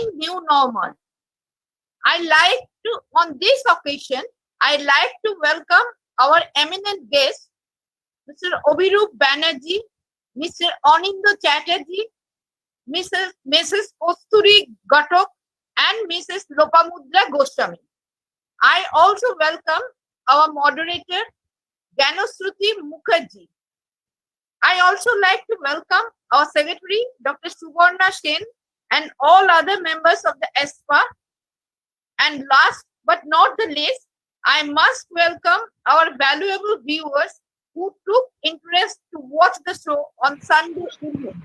in new normal. On this occasion, I'd like to welcome our eminent guests, Mr. Obhirup Banerjee, Mr. Anindo Chatterjee, Mrs. Kosturi Ghatak, and Mrs. Lopamudra Goswami. I also welcome our moderator, Ganasruti Mukherjee. I also like to welcome our secretary, Dr. Subarna Sen, and all other members of the ESPA. And last but not the least, I must welcome our valuable viewers who took interest to watch the show on Sunday evening.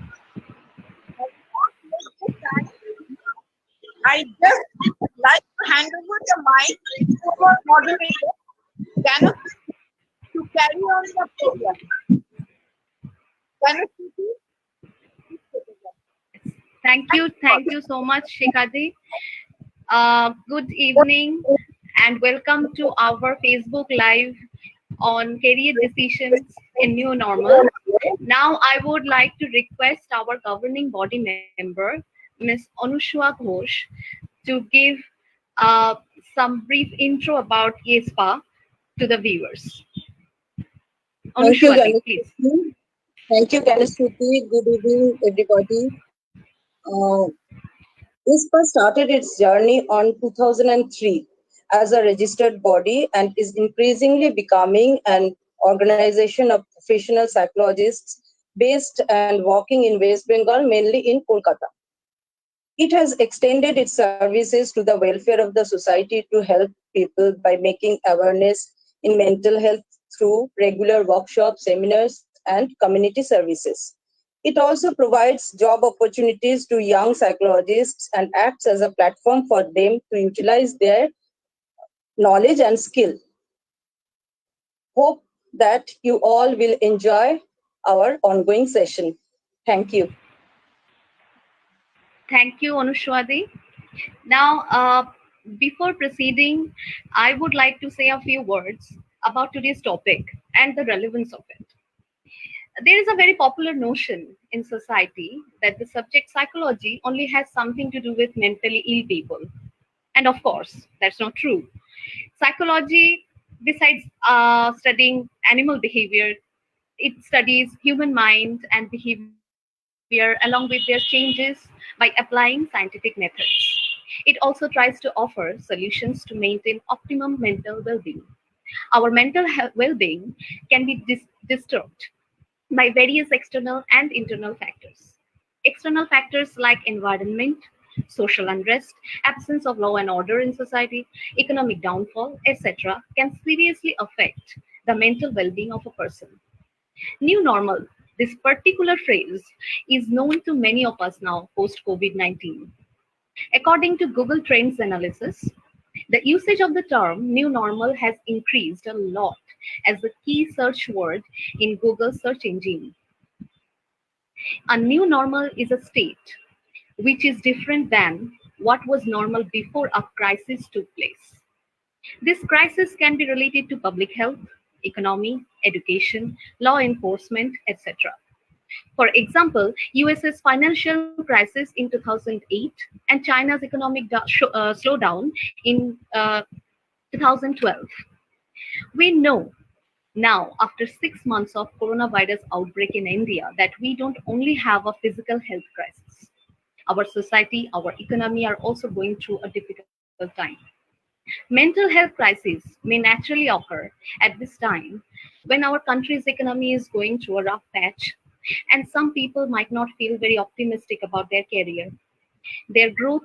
I just like to hand over the mic to our moderator, Ganasruti, to carry on the program. Ganasruti, Thank you so much, Shikadi. Good evening and welcome to our Facebook Live on career decisions in new normal. Now I would like to request our governing body member, Ms. Anushwa Ghosh, to give some brief intro about ESPA to the viewers. Anushwa, please. Thank you, Ganasruti. Good evening, everybody. ISPA started its journey on 2003 as a registered body and is increasingly becoming an organization of professional psychologists based and working in West Bengal, mainly in Kolkata. It has extended its services to the welfare of the society to help people by making awareness in mental health through regular workshops, seminars, and community services. It also provides job opportunities to young psychologists and acts as a platform for them to utilize their knowledge and skill. Hope that you all will enjoy our ongoing session. Thank you. Thank you, Anushwadi. Now, before proceeding, I would like to say a few words about today's topic and the relevance of it. There is a very popular notion in society that the subject psychology only has something to do with mentally ill people. And of course, that's not true. Psychology, besides studying animal behavior, it studies human mind and behavior along with their changes by applying scientific methods. It also tries to offer solutions to maintain optimum mental well-being. Our mental well-being can be disturbed by various external and internal factors. External factors like environment, social unrest, absence of law and order in society, economic downfall, etc., can seriously affect the mental well being of a person. New normal, this particular phrase, is known to many of us now post COVID-19. According to Google Trends analysis, the usage of the term new normal has increased a lot as the key search word in Google search engine. A new normal is a state which is different than what was normal before a crisis took place. This crisis can be related to public health, economy, education, law enforcement, etc. For example, US's financial crisis in 2008 and China's economic slowdown in 2012. We know now, after 6 months of coronavirus outbreak in India, that we don't only have a physical health crisis. Our society, our economy are also going through a difficult time. Mental health crises may naturally occur at this time when our country's economy is going through a rough patch and some people might not feel very optimistic about their career, their growth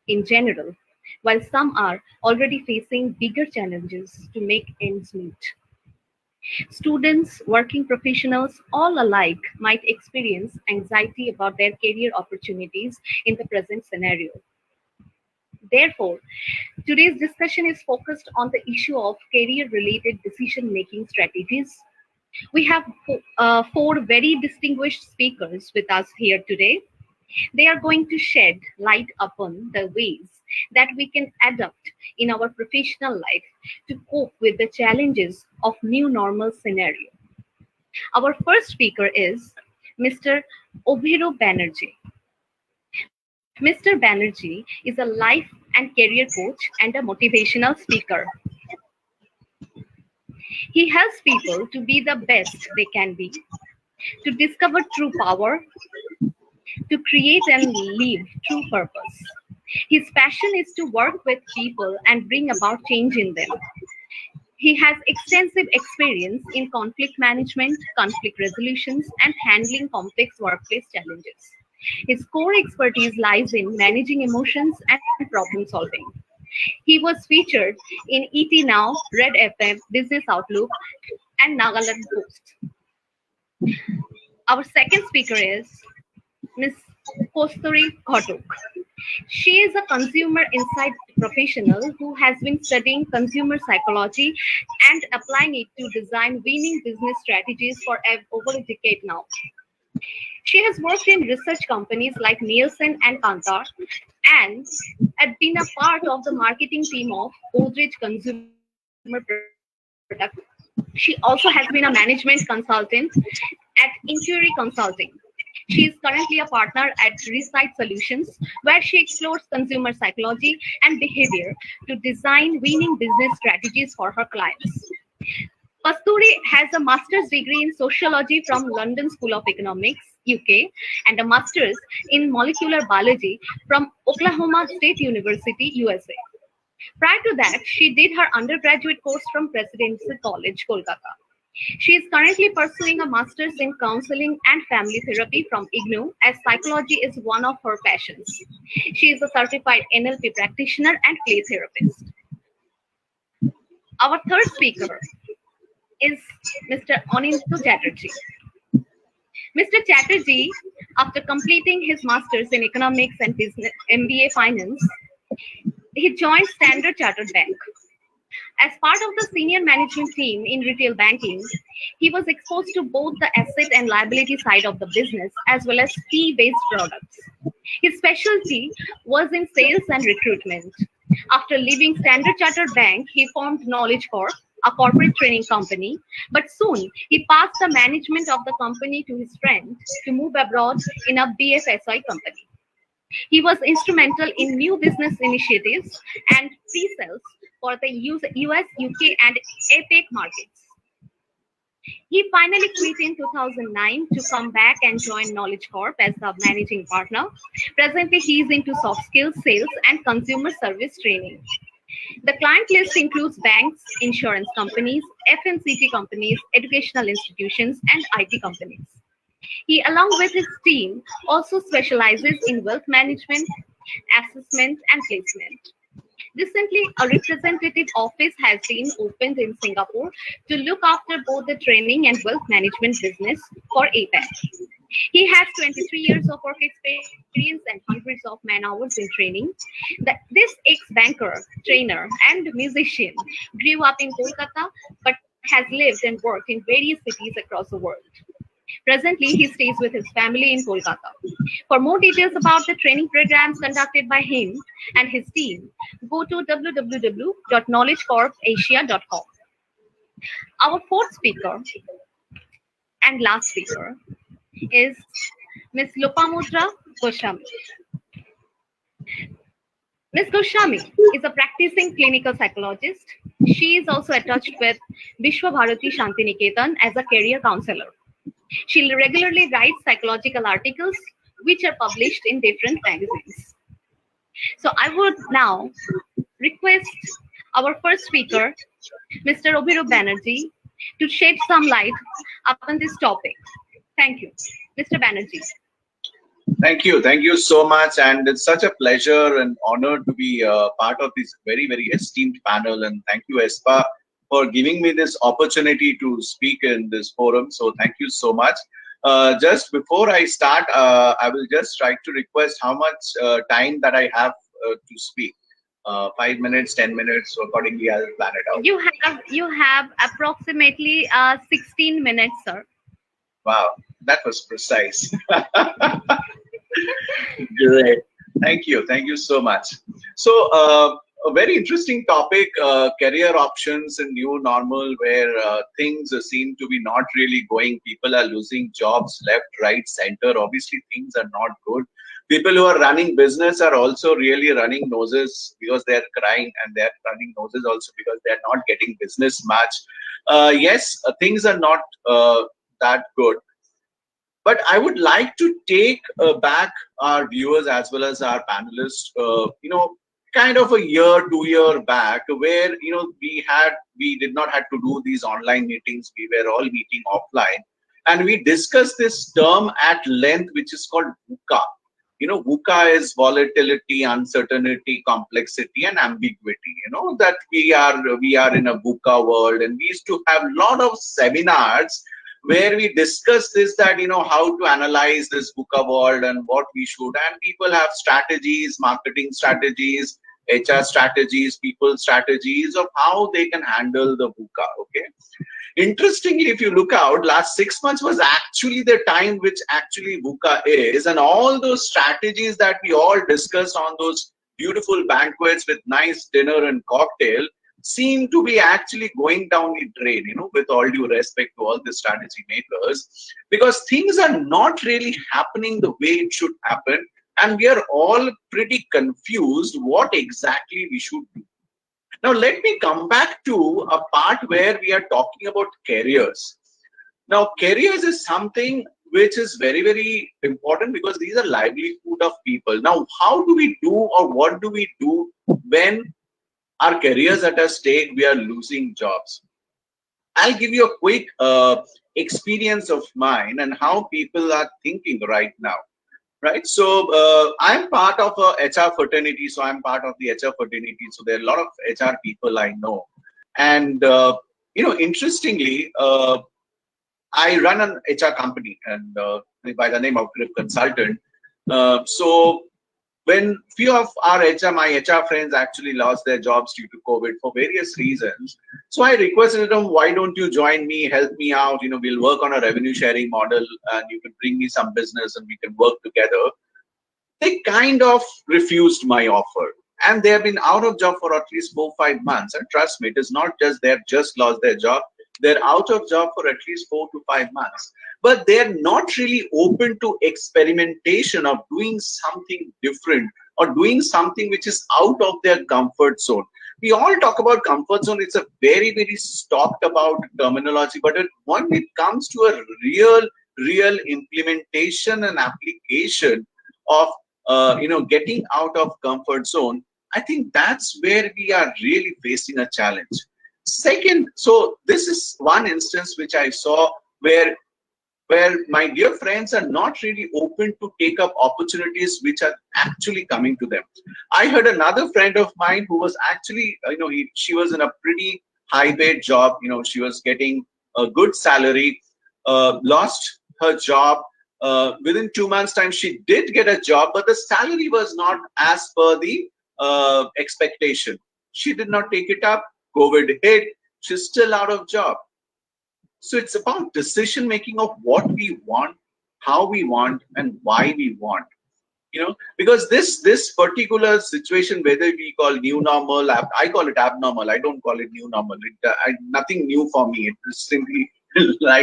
in general, while some are already facing bigger challenges to make ends meet. Students, working professionals, all alike might experience anxiety about their career opportunities in the present scenario. Therefore, today's discussion is focused on the issue of career-related decision-making strategies. We have four very distinguished speakers with us here today. They are going to shed light upon the ways that we can adapt in our professional life to cope with the challenges of new normal scenario. Our first speaker is Mr. Obhirup Banerjee. Mr. Banerjee is a life and career coach and a motivational speaker. He helps people to be the best they can be, to discover true power, to create and live true purpose. His passion is to work with people and bring about change in them. He has extensive experience in conflict management, conflict resolutions, and handling complex workplace challenges. His core expertise lies in managing emotions and problem solving. He was featured in ET Now, Red FM, Business Outlook, and Nagaland Post. Our second speaker is Ms. Kosturi Ghotuk. She is a consumer insight professional who has been studying consumer psychology and applying it to design winning business strategies for over a decade now. She has worked in research companies like Nielsen and Kantar and had been a part of the marketing team of Godrej Consumer Product. She also has been a management consultant at Inquiry Consulting. She is currently a partner at Resight Solutions, where she explores consumer psychology and behavior to design winning business strategies for her clients. Pasturi has a master's degree in sociology from London School of Economics, UK, and a master's in molecular biology from Oklahoma State University, USA. Prior to that, she did her undergraduate course from Presidency College, Kolkata. She is currently pursuing a master's in counseling and family therapy from IGNOU, as psychology is one of her passions. She is a certified NLP practitioner and play therapist. Our third speaker is Mr. Anindu Chatterjee. Mr. Chatterjee, after completing his master's in economics and business MBA finance, he joined Standard Chartered Bank. As part of the senior management team in retail banking, he was exposed to both the asset and liability side of the business as well as fee-based products. His specialty was in sales and recruitment. After leaving Standard Chartered Bank, he formed Knowledge Corp, a corporate training company, but soon he passed the management of the company to his friend to move abroad in a BFSI company. He was instrumental in new business initiatives and pre-sales for the US, UK, and APEC markets. He finally quit in 2009 to come back and join Knowledge Corp as the managing partner. Presently, he is into soft skills, sales, and consumer service training. The client list includes banks, insurance companies, FMCG companies, educational institutions, and IT companies. He, along with his team, also specializes in wealth management, assessment, and placement. Recently, a representative office has been opened in Singapore to look after both the training and wealth management business for APAC. He has 23 years of work experience and hundreds of man hours in training. This ex-banker, trainer, and musician grew up in Kolkata but has lived and worked in various cities across the world. Presently, he stays with his family in Kolkata. For more details about the training programs conducted by him and his team, go to www.knowledgecorpasia.com. Our fourth speaker and last speaker is Ms. Lopamudra Goswami. Ms. Goswami is a practicing clinical psychologist. She is also attached with Vishwa Bharati Shantiniketan as a career counselor. She regularly writes psychological articles which are published in different magazines. So I would now request our first speaker, Mr. Obhirup Banerjee, to shed some light upon this topic. Thank you. Mr. Banerjee. Thank you. Thank you so much. And it's such a pleasure and honor to be part of this very, very esteemed panel. And thank you, Espa, for giving me this opportunity to speak in this forum. So thank you so much. Just before I start, I will just try to request how much time that I have to speak. 5 minutes, 10 minutes, so accordingly I'll plan it out. You have approximately 16 minutes, sir. Wow, that was precise. Great. Thank you so much. So a very interesting topic, career options and new normal, where things seem to be not really going. People are losing jobs left, right, center. Obviously, things are not good. People who are running business are also really running noses because they're crying, and they're running noses also because they're not getting business much. Yes, things are not that good. But I would like to take back our viewers as well as our panelists, kind of a year, 2 year back, where we did not have to do these online meetings. We were all meeting offline, and we discussed this term at length, which is called VUCA. VUCA is volatility, uncertainty, complexity, and ambiguity. That we are in a VUCA world, and we used to have a lot of seminars where we discuss this, that how to analyze this VUCA world and what we should. And people have strategies, marketing strategies, HR strategies, people strategies of how they can handle the VUCA. Okay. Interestingly, if you look out, last 6 months was actually the time which actually VUCA is, and all those strategies that we all discussed on those beautiful banquets with nice dinner and cocktail seem to be actually going down the drain, with all due respect to all the strategy makers, because things are not really happening the way it should happen, and we are all pretty confused what exactly we should do. Now, let me come back to a part where we are talking about careers. Now, careers is something which is very, very important because these are livelihood of people. Now, how do we do, or what do we do when our careers at a stake, we are losing jobs? I'll give you a quick experience of mine and how people are thinking right now. Right. So I'm part of a HR fraternity. So I'm part of the HR fraternity. So there are a lot of HR people I know. And, interestingly, I run an HR company, and by the name of Grip Consultant. So when few of my HR friends actually lost their jobs due to COVID for various reasons, so I requested them, why don't you join me, help me out, we'll work on a revenue sharing model, and you can bring me some business and we can work together. They kind of refused my offer, and they have been out of job for at least 4-5 months. And trust me, it is not just they've just lost their job. They're out of job for at least 4 to 5 months. But they're not really open to experimentation of doing something different or doing something which is out of their comfort zone. We all talk about comfort zone. It's a very, very talked about terminology. But when it comes to a real implementation and application of getting out of comfort zone, I think that's where we are really facing a challenge. Second, so this is one instance which I saw where my dear friends are not really open to take up opportunities which are actually coming to them. I heard another friend of mine who was actually, she was in a pretty high paid job. She was getting a good salary, lost her job. Within 2 months' time, she did get a job, but the salary was not as per the expectation. She did not take it up. COVID hit. She's still out of job. So it's about decision making of what we want, how we want, and why we want. Because this particular situation, whether we call new normal, I call it abnormal. I don't call it new normal. Nothing new for me. It simply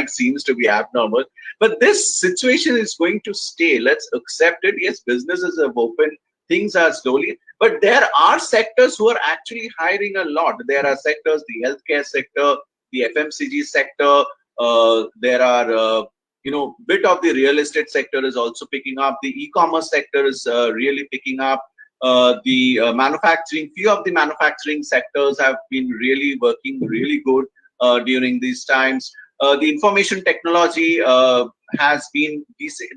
seems to be abnormal. But this situation is going to stay. Let's accept it. Yes, businesses have opened. Things are slowly. But there are sectors who are actually hiring a lot. There are sectors, the healthcare sector, the FMCG sector. There are, bit of the real estate sector is also picking up. The e-commerce sector is really picking up. The manufacturing, few of the manufacturing sectors have been really working really good during these times. The information technology has been,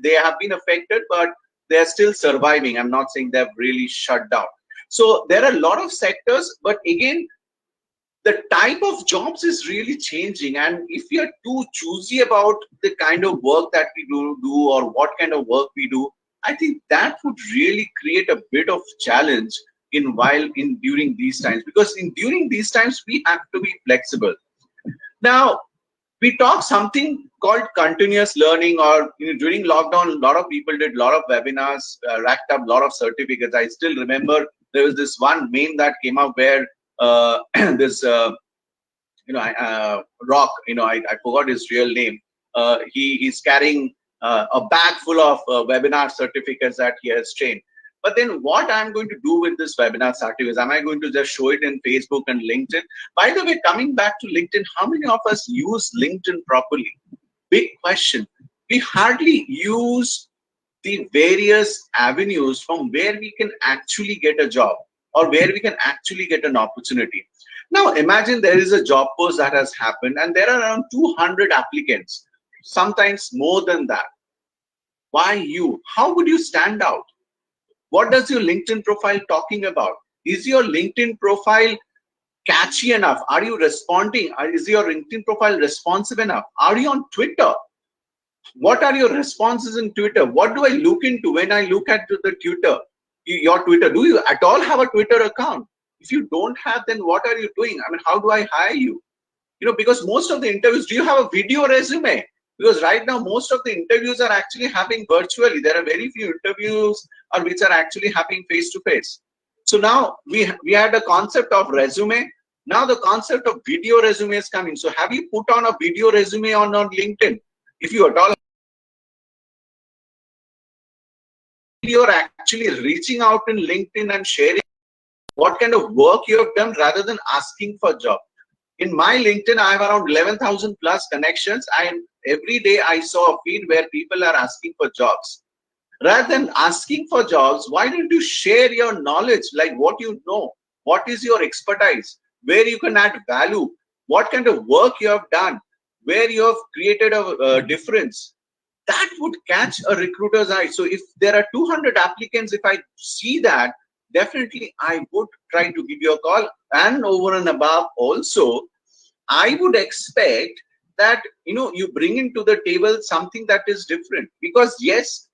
they have been affected, but they are still surviving. I'm not saying they've really shut down. So there are a lot of sectors, but again, the type of jobs is really changing. And if we are too choosy about the kind of work that we do or what kind of work we do, I think that would really create a bit of challenge during these times, because during these times we have to be flexible. Now, we talk something called continuous learning, or during lockdown, a lot of people did a lot of webinars, racked up a lot of certificates. I still remember there was this one meme that came up where this Rock, I forgot his real name. He's carrying a bag full of webinar certificates that he has trained. But then what I'm going to do with this webinar certificates? Am I going to just show it in Facebook and LinkedIn? By the way, coming back to LinkedIn, how many of us use LinkedIn properly? Big question. We hardly use the various avenues from where we can actually get a job or where we can actually get an opportunity. Now imagine there is a job post that has happened and there are around 200 applicants, sometimes more than that. Why you? How would you stand out? What does your LinkedIn profile talking about? Is your LinkedIn profile catchy enough? Are you responding? Is your LinkedIn profile responsive enough? Are you on Twitter? What are your responses in Twitter? What do I look into when I look at the Twitter? Your Twitter. Do you at all have a Twitter account? If you don't have, then what are you doing? I mean, how do I hire you? Because most of the interviews, do you have a video resume? Because right now, most of the interviews are actually happening virtually. There are very few interviews which are actually happening face to face. So now we had a concept of resume. Now the concept of video resume is coming. So have you put on a video resume on LinkedIn? If you at all, you're actually reaching out in LinkedIn and sharing what kind of work you have done rather than asking for a job. In my LinkedIn, I have around 11,000 plus connections, and every day I saw a feed where people are asking for jobs. Rather than asking for jobs, why don't you share your knowledge, like what you know, what is your expertise, where you can add value, what kind of work you have done, where you have created a difference. That would catch a recruiter's eye. So if there are 200 applicants, if I see that, definitely I would try to give you a call. And over and above also, I would expect that you bring into the table something that is different. Because yes,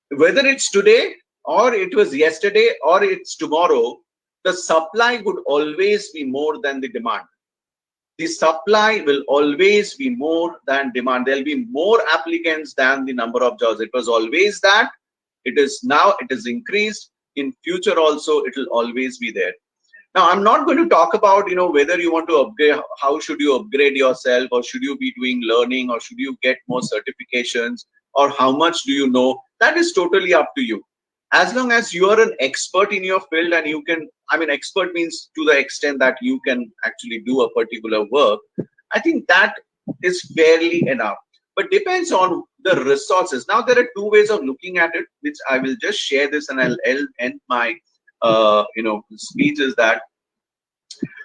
whether it's today or it was yesterday or it's tomorrow, the supply would always be more than the demand. The supply will always be more than demand. There'll be more applicants than the number of jobs. It was always that. It is now. It is increased. In future also, it will always be there. Now, I'm not going to talk about whether you want to upgrade. How should you upgrade yourself, or should you be doing learning, or should you get more certifications, or how much do you know? That is totally up to you. As long as you are an expert in your field and you can, expert means to the extent that you can actually do a particular work, I think that is fairly enough. But depends on the resources. Now, there are two ways of looking at it, which I will just share this and I'll end my speech is that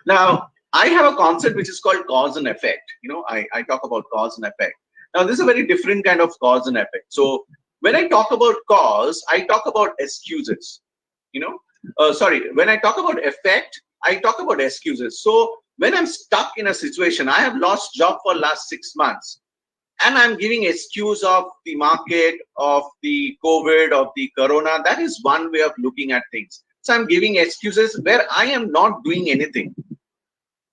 now I have a concept which is called cause and effect. I talk about cause and effect. Now, this is a very different kind of cause and effect. So when I talk about cause, I talk about excuses. When I talk about effect, I talk about excuses. So when I'm stuck in a situation, I have lost job for last 6 months, and I'm giving excuse of the market, of the COVID, of the corona. That is one way of looking at things. So I'm giving excuses where I am not doing anything.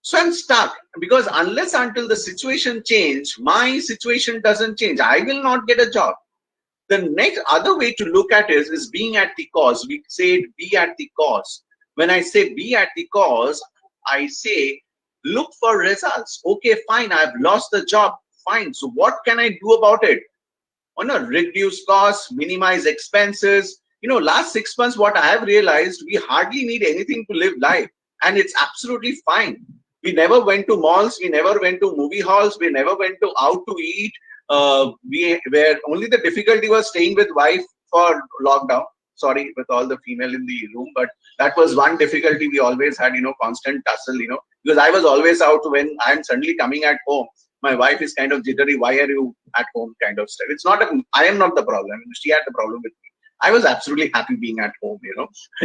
So I'm stuck because unless until the situation change, my situation doesn't change, I will not get a job. The next other way to look at it is being at the cause. We say be at the cause. When I say be at the cause, I say look for results. Okay, fine, I've lost the job. Fine. So what can I do about it? Reduce costs, minimize expenses. Last 6 months, what I have realized, we hardly need anything to live life. And it's absolutely fine. We never went to malls. We never went to movie halls. We never went out to eat. Where only the difficulty was staying with wife for lockdown. Sorry, with all the female in the room, but that was one difficulty we always had, constant tussle, because I was always out. When I'm suddenly coming at home, my wife is kind of jittery. Why are you at home? Kind of stuff. It's not, I am not the problem. She had the problem with me. I was absolutely happy being at home,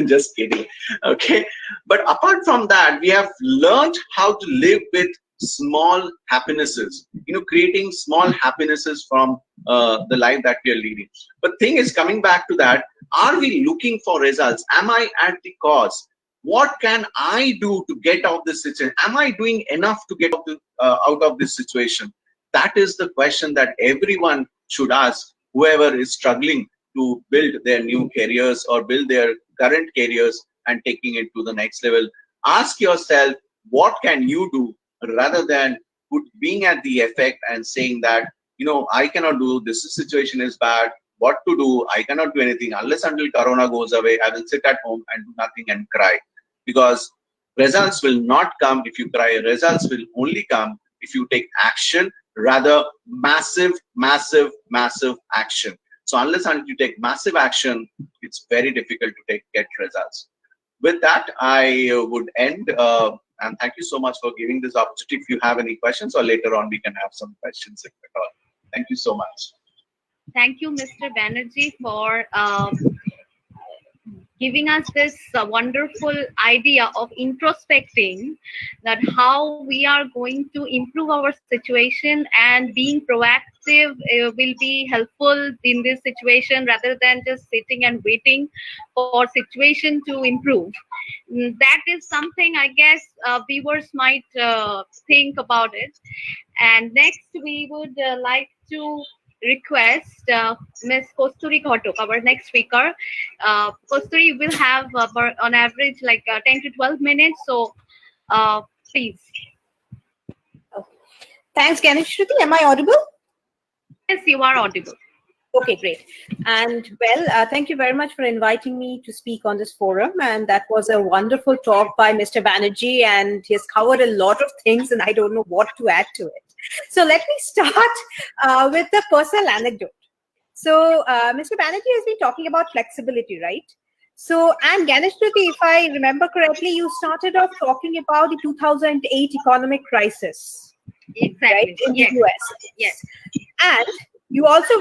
just kidding. Okay. But apart from that, we have learned how to live with small happinesses, creating small happinesses from the life that we are leading. But thing is, coming back to that, are we looking for results? Am I at the cause? What can I do to get out of this situation? Am I doing enough to get out of this situation? That is the question that everyone should ask, whoever is struggling to build their new careers or build their current careers and taking it to the next level. Ask yourself, what can you do, rather than being at the effect and saying that I cannot do this. Situation is bad. What to do? I cannot do anything unless until Corona goes away. I will sit at home and do nothing and cry, because results will not come if you cry. Results will only come if you take action, rather massive, massive, massive action. So unless until you take massive action, it's very difficult to get results. With that, I would end. And thank you so much for giving this opportunity. If you have any questions, or later on we can have some questions if at all. Thank you so much. Thank you, Mr. Banerjee, for giving us this wonderful idea of introspecting, that how we are going to improve our situation, and being proactive will be helpful in this situation rather than just sitting and waiting for situation to improve. That is something I guess viewers might think about it. And next we would like to request Ms. Kosturi Ghotok, our next speaker. Kosturi will have on average like 10 to 12 minutes. So please. Thanks, Ganeshruti. Am I audible? Yes, you are audible. Okay, great. And well, thank you very much for inviting me to speak on this forum. And that was a wonderful talk by Mr. Banerjee, and he has covered a lot of things, and I don't know what to add to it. So let me start with the personal anecdote. So Mr. Banerjee has been talking about flexibility, right? So, and Ganeshruti, if I remember correctly, you started off talking about the 2008 economic crisis. Exactly. Right, in yes. the US. Yes. And you also,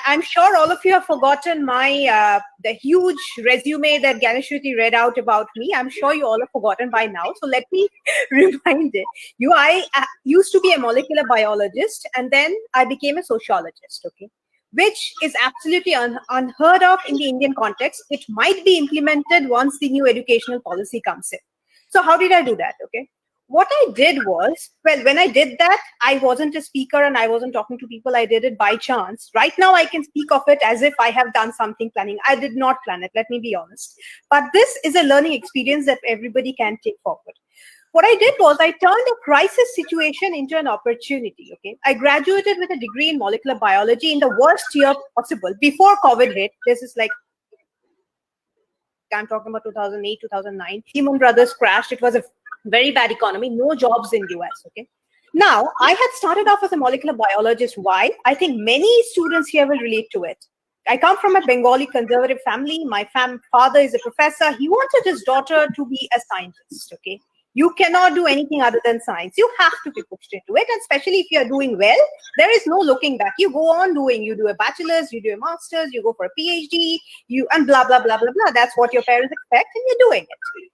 I'm sure all of you have forgotten my the huge resume that Ganeshruti read out about me. I'm sure you all have forgotten by now. So let me remind it. I used to be a molecular biologist, and then I became a sociologist, okay? Which is absolutely unheard of in the Indian context. It might be implemented once the new educational policy comes in. So how did I do that, okay? What I did was, well, when I did that, I wasn't a speaker and I wasn't talking to people. I did it by chance. Right now, I can speak of it as if I have done something planning. I did not plan it, let me be honest. But this is a learning experience that everybody can take forward. What I did was I turned a crisis situation into an opportunity, okay? I graduated with a degree in molecular biology in the worst year possible. Before COVID hit, this is like, I'm talking about 2008, 2009. Lehman Brothers crashed. It was a very bad economy, no jobs in US, okay? Now, I had started off as a molecular biologist. Why? I think many students here will relate to it. I come from a Bengali conservative family. My father is a professor. He wanted his daughter to be a scientist, okay? You cannot do anything other than science. You have to be pushed into it, and especially if you're doing well, there is no looking back. You go on doing, you do a bachelor's, you do a master's, you go for a PhD, and blah, blah, blah, blah, blah. That's what your parents expect, and you're doing it.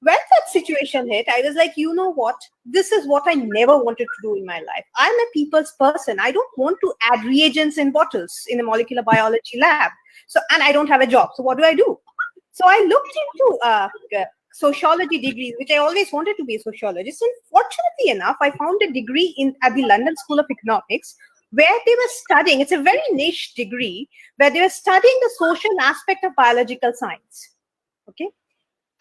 When that situation hit, I was like, you know what? This is what I never wanted to do in my life. I'm a people's person. I don't want to add reagents in bottles in a molecular biology lab. So, and I don't have a job. So what do? So I looked into sociology degrees, which I always wanted to be a sociologist. And fortunately enough, I found a degree at the London School of Economics, where they were studying, it's a very niche degree, where they were studying the social aspect of biological science. Okay.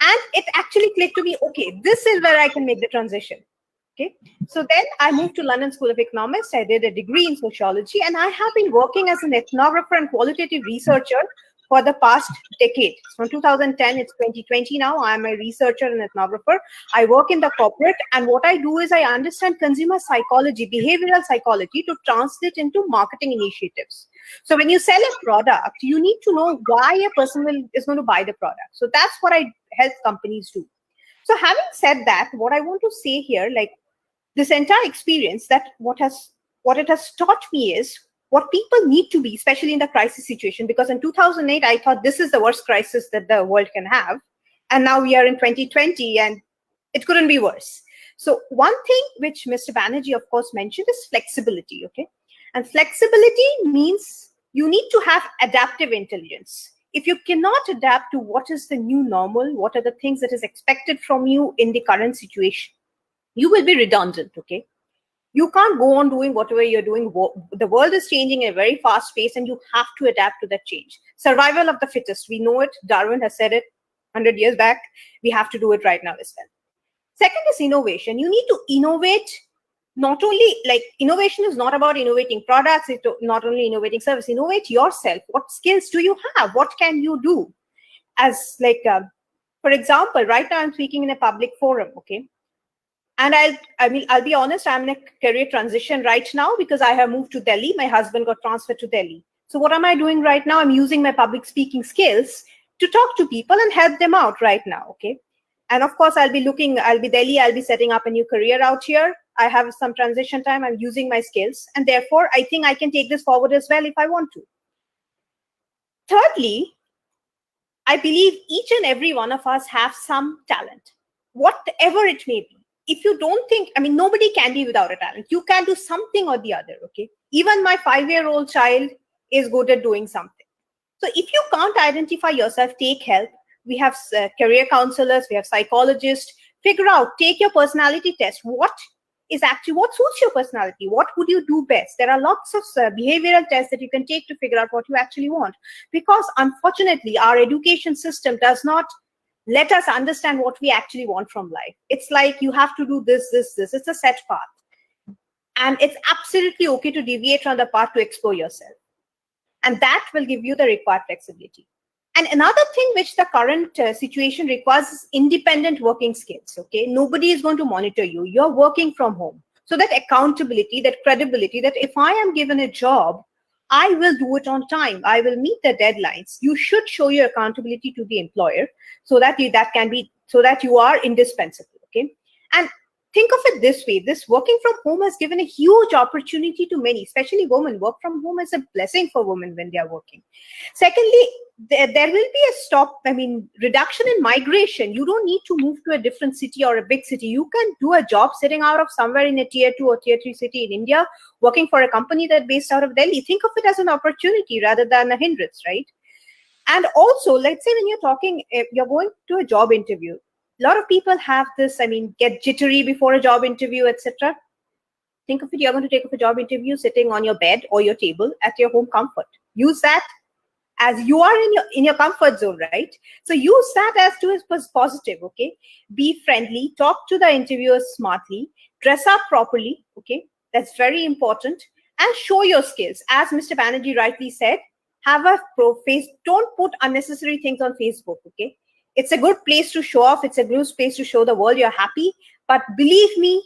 And it actually clicked to me, okay, this is where I can make the transition. Okay. So then I moved to London School of Economics. I did a degree in sociology, and I have been working as an ethnographer and qualitative researcher for the past decade. From 2010, it's 2020 now. I'm a researcher and ethnographer. I work in the corporate, and what I do is I understand consumer psychology, behavioral psychology, to translate into marketing initiatives. So when you sell a product, you need to know why a person is going to buy the product. So that's what I help companies do. So having said that, what I want to say here, like this entire experience, that what it has taught me is what people need to be, especially in the crisis situation, because in 2008, I thought this is the worst crisis that the world can have. And now we are in 2020 and it couldn't be worse. So one thing which Mr. Banerjee, of course, mentioned is flexibility, okay? And flexibility means you need to have adaptive intelligence. If you cannot adapt to what is the new normal, what are the things that is expected from you in the current situation, you will be redundant, okay? You can't go on doing whatever you're doing. The world is changing at a very fast pace, and you have to adapt to that change. Survival of the fittest. We know it. Darwin has said it 100 years back. We have to do it right now as well. Second is innovation. You need to innovate not only like innovation is not about innovating products, it's not only innovating service, innovate yourself. What skills do you have? What can you do? As like, for example, right now I'm speaking in a public forum, okay? And I'll be honest, I'm in a career transition right now because I have moved to Delhi. My husband got transferred to Delhi. So what am I doing right now? I'm using my public speaking skills to talk to people and help them out right now, okay? And of course, I'll be Delhi, I'll be setting up a new career out here. I have some transition time. I'm using my skills. And therefore, I think I can take this forward as well if I want to. Thirdly, I believe each and every one of us have some talent, whatever it may be. If you don't think, I mean, nobody can be without a talent. You can do something or the other, okay? Even my 5-year-old child is good at doing something. So if you can't identify yourself, take help. We have career counselors, we have psychologists. Figure out, take your personality test. What suits your personality? What would you do best? There are lots of behavioral tests that you can take to figure out what you actually want. Because unfortunately, our education system does not let us understand what we actually want from life. It's like you have to do this. It's a set path. And it's absolutely okay to deviate from the path to explore yourself. And that will give you the required flexibility. And another thing which the current situation requires is independent working skills, okay? Nobody is going to monitor you. You're working from home. So that accountability, that credibility, that if I am given a job, I will do it on time. I will meet the deadlines. You should show your accountability to the employer so that you are indispensable, okay? And think of it this way. This working from home has given a huge opportunity to many, especially women. Work from home is a blessing for women when they are working. Secondly, there will be a reduction in migration. You don't need to move to a different city or a big city. You can do a job sitting out of somewhere in a tier 2 or tier 3 city in India, working for a company that's based out of Delhi. Think of it as an opportunity rather than a hindrance, right? And also, let's say when you're going to a job interview, a lot of people have this, get jittery before a job interview, etc. Think of it, you're going to take up a job interview sitting on your bed or your table at your home comfort. Use that as you are in your comfort zone, right? So use that as to as positive, okay? Be friendly, talk to the interviewers smartly, dress up properly, okay? That's very important. And show your skills. As Mr. Banerjee rightly said, have a face. Don't put unnecessary things on Facebook, okay? It's a good place to show off. It's a good place to show the world you're happy. But believe me,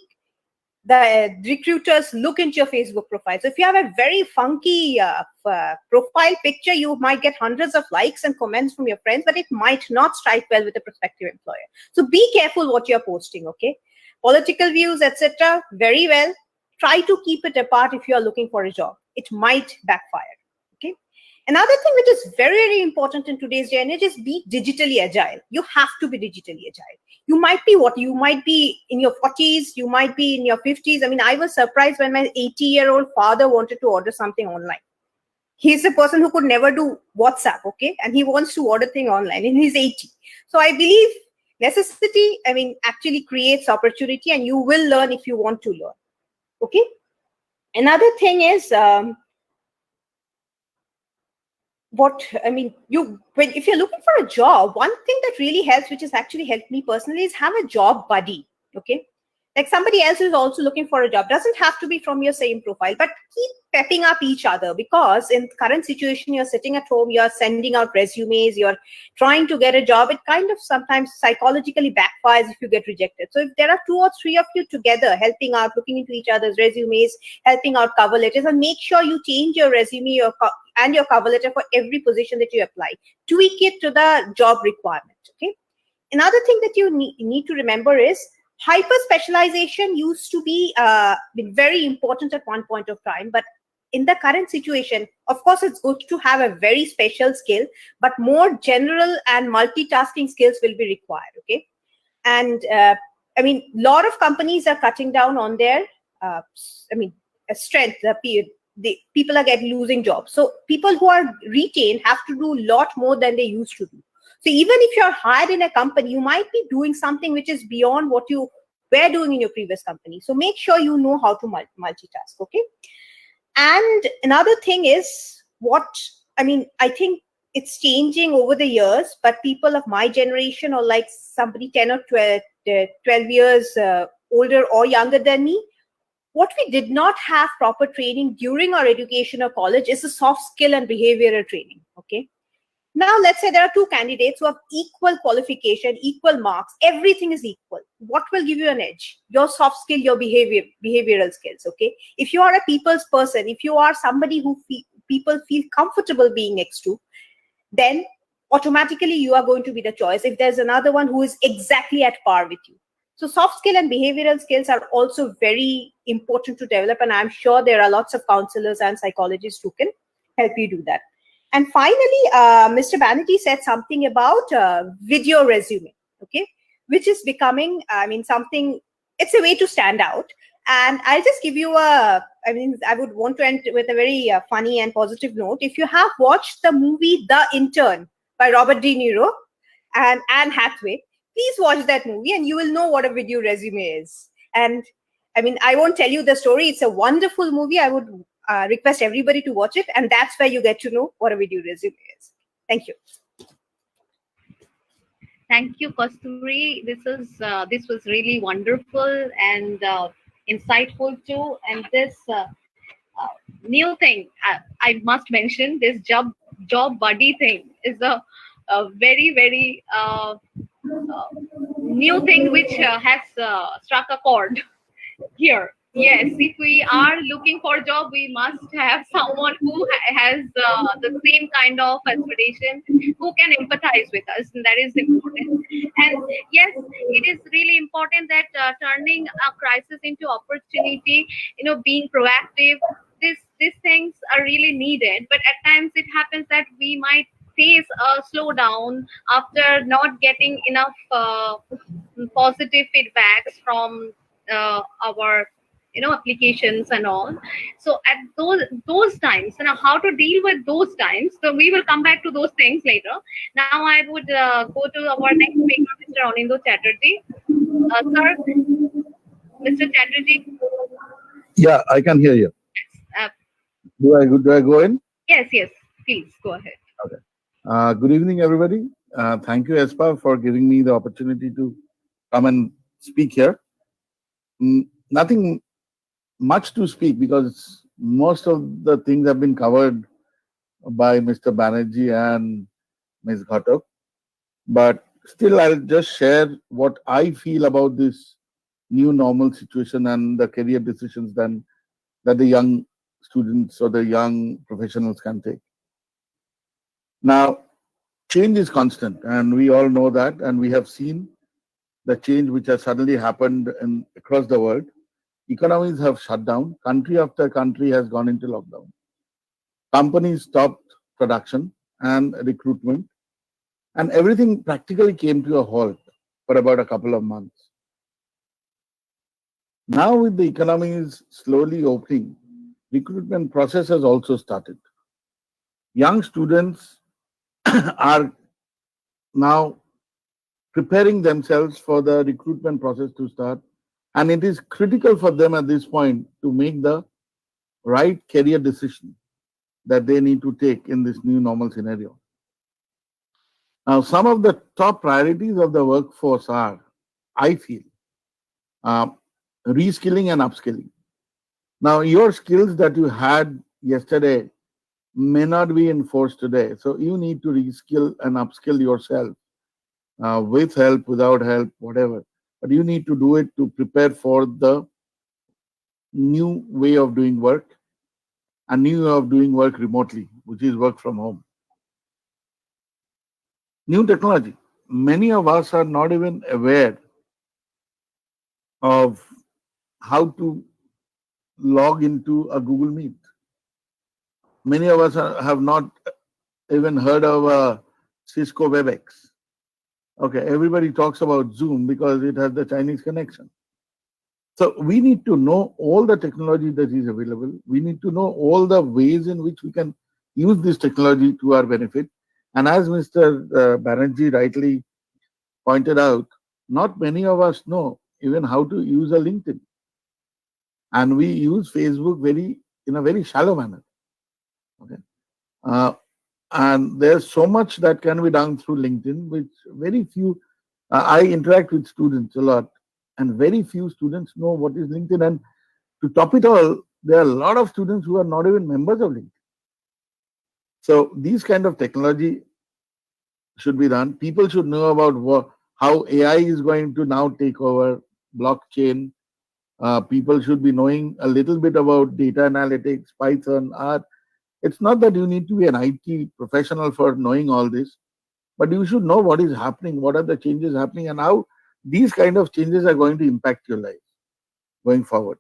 the recruiters look into your Facebook profile. So if you have a very funky profile picture, you might get hundreds of likes and comments from your friends, but it might not strike well with a prospective employer. So be careful what you're posting, okay? Political views, etc. Very well. Try to keep it apart if you're looking for a job. It might backfire, okay? Another thing which is very, very important in today's day and age is be digitally agile. You have to be digitally agile. You might be in your 40s, you might be in your 50s. I was surprised when my 80-year-old father wanted to order something online. He's a person who could never do WhatsApp, okay? And he wants to order thing online and he's 80. So I believe necessity, actually creates opportunity, and you will learn if you want to learn, okay? Another thing is, if you're looking for a job, one thing that really helps, which has actually helped me personally, is have a job buddy, okay? Like somebody else who's also looking for a job. Doesn't have to be from your same profile, but keep pepping up each other, because in the current situation, you're sitting at home, you're sending out resumes, you're trying to get a job. It kind of sometimes psychologically backfires if you get rejected. So if there are 2 or 3 of you together helping out, looking into each other's resumes, helping out cover letters, and make sure you change your resume and your cover letter for every position that you apply. Tweak it to the job requirement, okay? Another thing that you need to remember is hyper specialization used to be very important at one point of time, but in the current situation, of course, it's good to have a very special skill, but more general and multitasking skills will be required, okay? And lot of companies are cutting down on their strength. The people are losing jobs. So people who are retained have to do a lot more than they used to do. So even if you're hired in a company, you might be doing something which is beyond what you were doing in your previous company. So make sure you know how to multitask, okay? And another thing is I think it's changing over the years, but people of my generation, or like somebody 10 or 12 years older or younger than me, What we did not have proper training during our education or college is the soft skill and behavioral training. Okay. Now, let's say there are two candidates who have equal qualification, equal marks, everything is equal. What will give you an edge? Your soft skill, your behavioral skills. Okay. If you are a people's person, if you are somebody who people feel comfortable being next to, then automatically you are going to be the choice if there's another one who is exactly at par with you. So soft skill and behavioral skills are also very important to develop, and I'm sure there are lots of counselors and psychologists who can help you do that. And finally, Mr. Banerjee said something about video resume, okay, which is becoming, I mean, something, it's a way to stand out. And I'll just give you I would want to end with a very funny and positive note. If you have watched the movie The Intern by Robert De Niro and Anne Hathaway, please watch that movie and you will know what a video resume is. And I mean, I won't tell you the story. It's a wonderful movie. I would request everybody to watch it. And that's where you get to know what a video resume is. Thank you. Thank you, Kasturi. This was really wonderful and insightful too. And this new thing, I must mention, this job buddy thing is a very new thing which has struck a chord here. Yes, if we are looking for a job, we must have someone who has the same kind of aspiration, who can empathize with us, and that is important. And yes, it is really important that turning a crisis into opportunity, being proactive, these things are really needed. But at times it happens that we might face a slowdown after not getting enough positive feedbacks from our applications and all. So at those times, how to deal with those times, so we will come back to those things later. Now I would go to our next speaker, Mr. Anindo Chatterjee. Sir, Mr. Chatterjee. Yeah, I can hear you. Uh, Do I go in? yes, please go ahead. Okay. Good evening, everybody. Thank you, Espa, for giving me the opportunity to come and speak here. Nothing much to speak because most of the things have been covered by Mr. Banerjee and Ms. Ghatak. But still, I'll just share what I feel about this new normal situation and the career decisions that the young students or the young professionals can take. Now, change is constant, and we all know that, and we have seen the change which has suddenly happened across the world. Economies have shut down. Country after country has gone into lockdown. Companies stopped production and recruitment, and everything practically came to a halt for about a couple of months. Now, with the economies slowly opening, recruitment process has also started. Young students are now preparing themselves for the recruitment process to start, and it is critical for them at this point to make the right career decision that they need to take in this new normal scenario. Now, some of the top priorities of the workforce are, I feel, reskilling and upskilling. Now, your skills that you had yesterday may not be in force today, so you need to reskill and upskill yourself with help, without help, whatever. But you need to do it to prepare for the new way of doing work, a new way of doing work remotely, which is work from home. New technology. Many of us are not even aware of how to log into a Google Meet. Many of us have not even heard of a Cisco WebEx. Okay, everybody talks about Zoom because it has the Chinese connection. So we need to know all the technology that is available. We need to know all the ways in which we can use this technology to our benefit. And as Mr. Banerjee rightly pointed out, not many of us know even how to use a LinkedIn. And we use Facebook in a very shallow manner. Okay. And there's so much that can be done through LinkedIn, which very few, I interact with students a lot, and very few students know what is LinkedIn. And To top it all, there are a lot of students who are not even members of LinkedIn. So these kind of technology should be done. People should know about how AI is going to now take over blockchain. People should be knowing a little bit about data analytics, Python, R. It's not that you need to be an IT professional for knowing all this, but you should know what is happening, what are the changes happening, and how these kind of changes are going to impact your life going forward.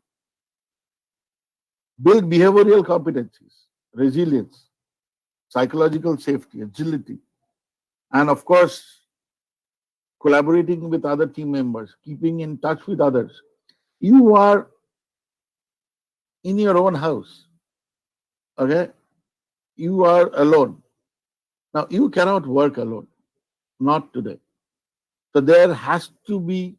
Build behavioral competencies, resilience, psychological safety, agility, and of course, collaborating with other team members, keeping in touch with others. You are in your own house, okay? You are alone. Now, you cannot work alone, not today. So there has to be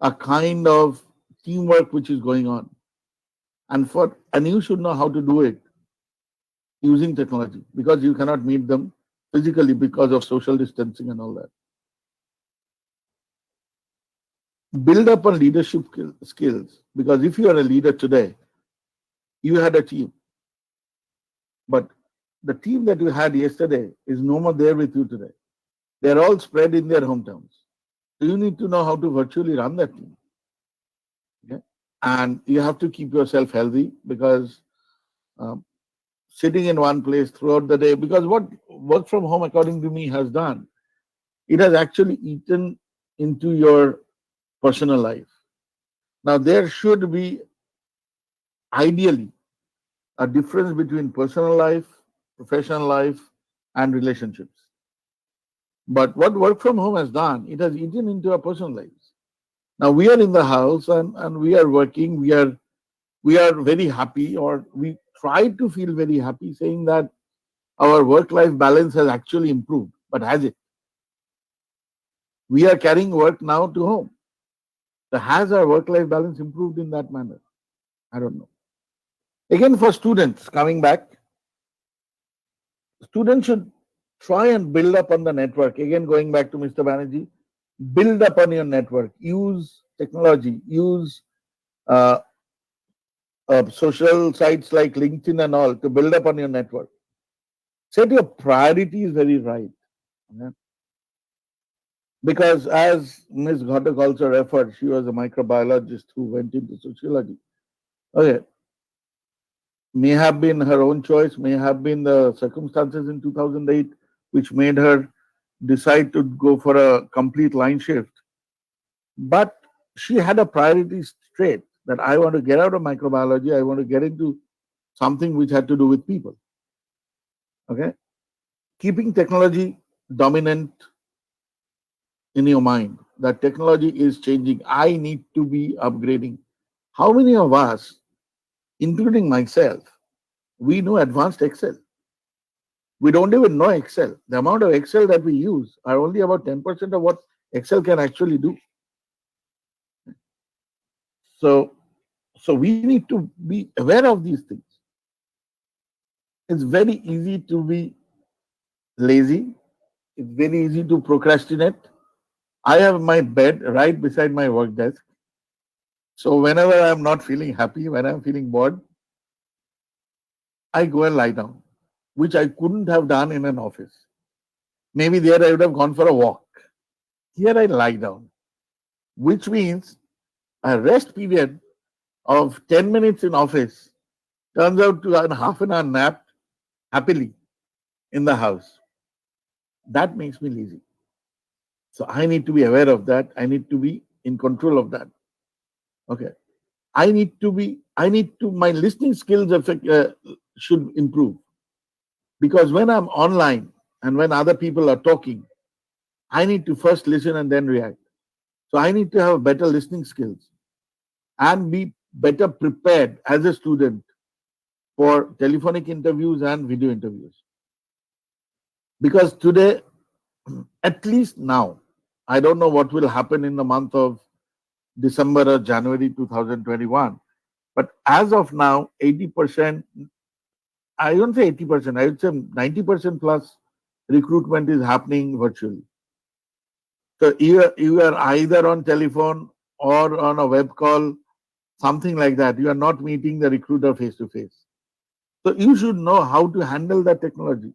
a kind of teamwork which is going on. And you should know how to do it using technology, because you cannot meet them physically because of social distancing and all that. Build up on leadership skills, because if you are a leader today, you had a team, but the team that you had yesterday is no more there with you today. They're all spread in their hometowns. So you need to know how to virtually run that team. Okay? And you have to keep yourself healthy, because sitting in one place throughout the day, because what work from home, according to me, has done, it has actually eaten into your personal life. Now, there should be ideally a difference between personal life, professional life, and relationships. But what work from home has done, it has eaten into our personal lives. Now we are in the house and we are working, we are very happy, or we try to feel very happy, saying that our work-life balance has actually improved. But has it? We are carrying work now to home. So has our work-life balance improved in that manner? I don't know. Again, for students, coming back, students should try and build up on the network. Again, going back to Mr. Banerjee, build up on your network. Use technology. Use social sites like LinkedIn and all to build up on your network. Set your priorities very right. Okay? Because as Ms. Ghatak also referred, she was a microbiologist who went into sociology. Okay. May have been her own choice, may have been the circumstances in 2008 which made her decide to go for a complete line shift. But she had a priority straight, that I want to get out of microbiology, I want to get into something which had to do with people. Okay? Keeping technology dominant in your mind, that technology is changing, I need to be upgrading. How many of us, including myself, we know advanced Excel? We don't even know Excel. The amount of Excel that we use are only about 10% of what Excel can actually do. So we need to be aware of these things. It's very easy to be lazy. It's very easy to procrastinate. I have my bed right beside my work desk. So whenever I'm not feeling happy, when I'm feeling bored, I go and lie down, which I couldn't have done in an office. Maybe there I would have gone for a walk. Here I lie down, which means a rest period of 10 minutes in office turns out to a half an hour nap happily in the house. That makes me lazy. So I need to be aware of that. I need to be in control of that. Okay. My listening skills should improve. Because when I'm online and when other people are talking, I need to first listen and then react. So I need to have better listening skills and be better prepared as a student for telephonic interviews and video interviews. Because today, at least now, I don't know what will happen in the month of December or January 2021, but as of now, 80%, I don't say 80%, I would say 90% plus recruitment is happening virtually. So you are either on telephone or on a web call something like that. You are not meeting the recruiter face to face. So you should know how to handle that technology.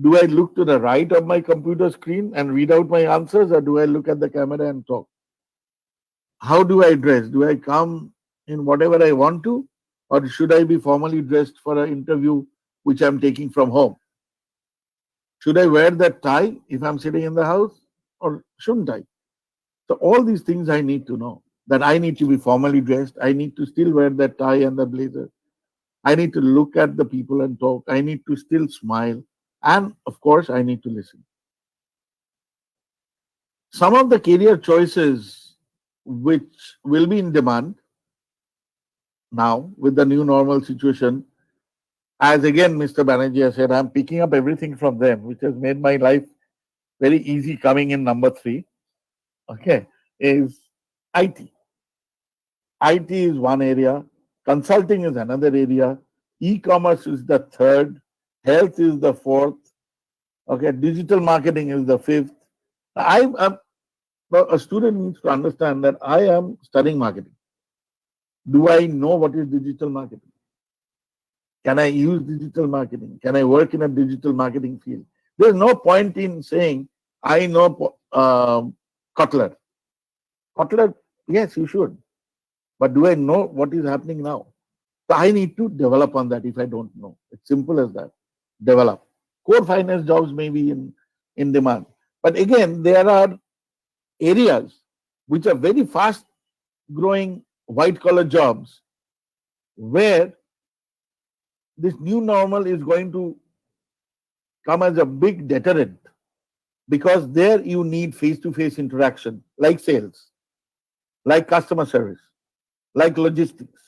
Do I look to the right of my computer screen and read out my answers, or do I look at the camera and talk? How do I dress? Do I come in whatever I want to, or should I be formally dressed for an interview which I'm taking from home? Should I wear that tie if I'm sitting in the house, or shouldn't I? So all these things I need to know. That I need to be formally dressed. I need to still wear that tie and the blazer. I need to look at the people and talk. I need to still smile. And of course, I need to listen. Some of the career choices which will be in demand now with the new normal situation, as again Mr. Banerjee has said, I'm picking up everything from them, which has made my life very easy coming in number 3. Okay, is IT. IT is one area, consulting is another area, e-commerce is the third, health is the fourth, okay, digital marketing is the fifth. A student needs to understand that I am studying marketing. Do I know what is digital marketing? Can I use digital marketing? Can I work in a digital marketing field? There's no point in saying, I know Cutler. Cutler, yes, you should. But do I know what is happening now? So I need to develop on that if I don't know. It's simple as that. Develop. Core finance jobs may be in demand. But again, there are areas which are very fast growing white collar jobs where this new normal is going to come as a big deterrent, because there you need face to face interaction, like sales, like customer service, like logistics,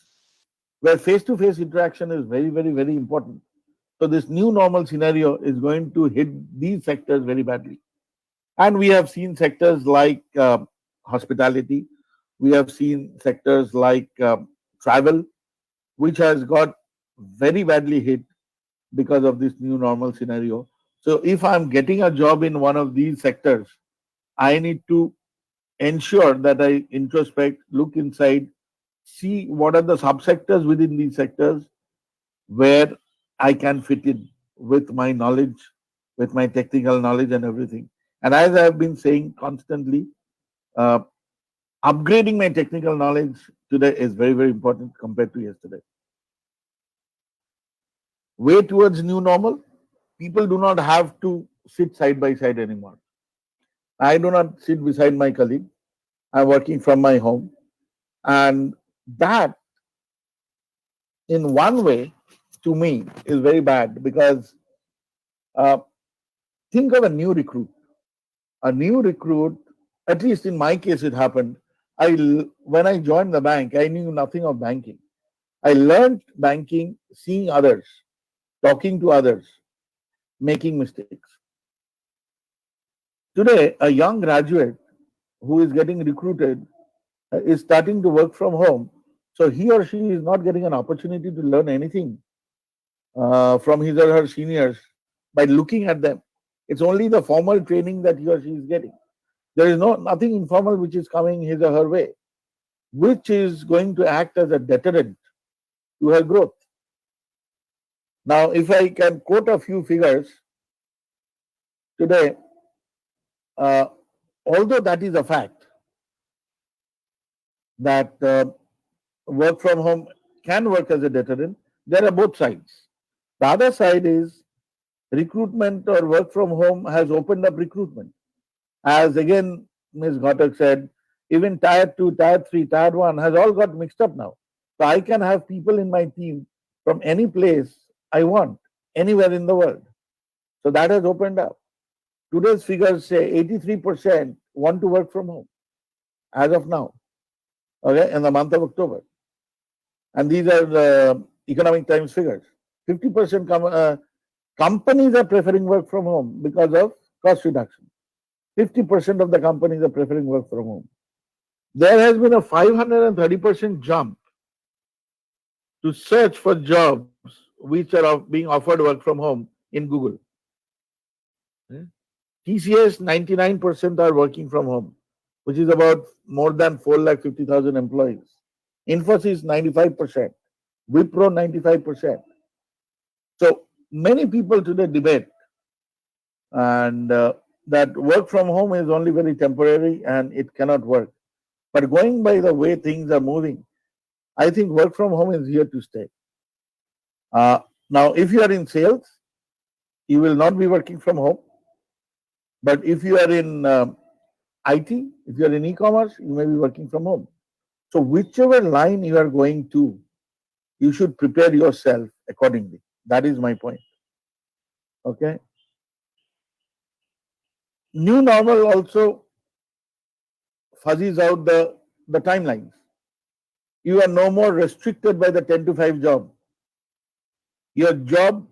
where face to face interaction is very, very, very important. So this new normal scenario is going to hit these sectors very badly. And we have seen sectors like hospitality, we have seen sectors like travel, which has got very badly hit because of this new normal scenario. So if I'm getting a job in one of these sectors, I need to ensure that I introspect, look inside, see what are the subsectors within these sectors where I can fit in with my knowledge, with my technical knowledge and everything. And as I have been saying constantly, uh, upgrading my technical knowledge today is very, very important compared to yesterday. Way towards new normal, people do not have to sit side by side anymore. I do not sit beside my colleague. I'm working from my home. And that, in one way, to me, is very bad because uh, think of a new recruit. A new recruit, at least in my case, it happened. When I joined the bank, I knew nothing of banking. I learned banking seeing others, talking to others, making mistakes. Today, a young graduate who is getting recruited is starting to work from home. So he or she is not getting an opportunity to learn anything from his or her seniors by looking at them. It's only the formal training that he or she is getting. There is nothing informal which is coming his or her way, which is going to act as a deterrent to her growth. Now, if I can quote a few figures today, uh, although that is a fact that work from home can work as a deterrent, there are both sides. The other side is recruitment or work from home has opened up recruitment. As again, Ms. Ghatak said, even tier 2, tier 3, tier 1 has all got mixed up now. So I can have people in my team from any place I want, anywhere in the world. So that has opened up. Today's figures say 83% want to work from home as of now, okay, in the month of October. And these are the Economic Times figures. 50% companies are preferring work from home because of cost reduction. 50% of the companies are preferring work from home. There has been a 530% jump to search for jobs which are being offered work from home in Google. TCS, 99% are working from home, which is about more than 450,000 employees. Infosys 95%, Wipro 95%. So many people today debate and that work from home is only very temporary and it cannot work. But going by the way things are moving, I think work from home is here to stay. Uh, Now, if you are in sales, you will not be working from home. But if you are in IT, if you are in e-commerce, you may be working from home. So whichever line you are going to, you should prepare yourself accordingly. That is my point. Okay. New normal also fuzzies out the timelines. You are no more restricted by the 10 to 5 job. Your job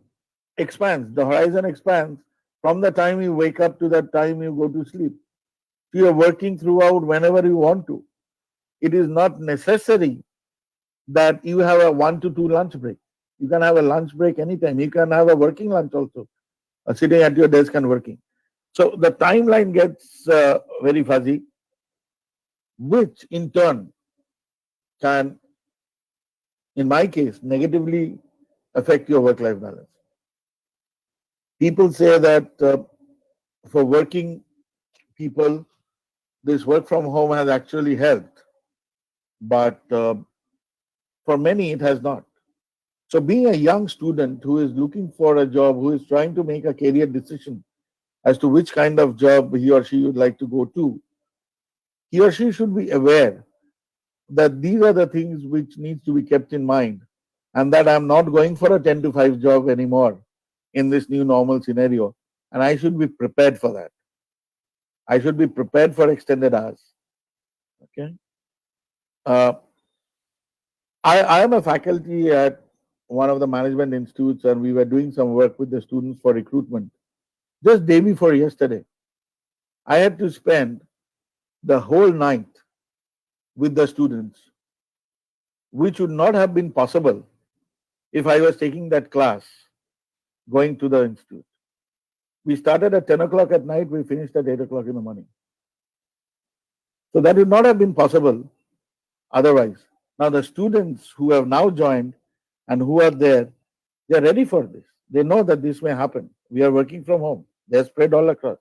expands, the horizon expands from the time you wake up to the time you go to sleep. So you are working throughout whenever you want to. It is not necessary that you have a 1 to 2 lunch break. You can have a lunch break anytime. You can have a working lunch also, sitting at your desk and working. So the timeline gets very fuzzy, which in turn can, in my case, negatively affect your work-life balance. People say that for working people, this work from home has actually helped, but for many it has not. So being a young student who is looking for a job, who is trying to make a career decision as to which kind of job he or she would like to go to, he or she should be aware that these are the things which needs to be kept in mind, and that I'm not going for a 10 to 5 job anymore in this new normal scenario, and I should be prepared for that. I should be prepared for extended hours. Okay. Uh, I am a faculty at one of the management institutes, and we were doing some work with the students for recruitment. Just day before yesterday, I had to spend the whole night with the students, which would not have been possible if I was taking that class going to the institute. We started at 10 o'clock at night, we finished at 8 o'clock in the morning. So that would not have been possible otherwise. Now, the students who have now joined and who are there, they are ready for this. They know that this may happen. We are working from home. They are spread all across.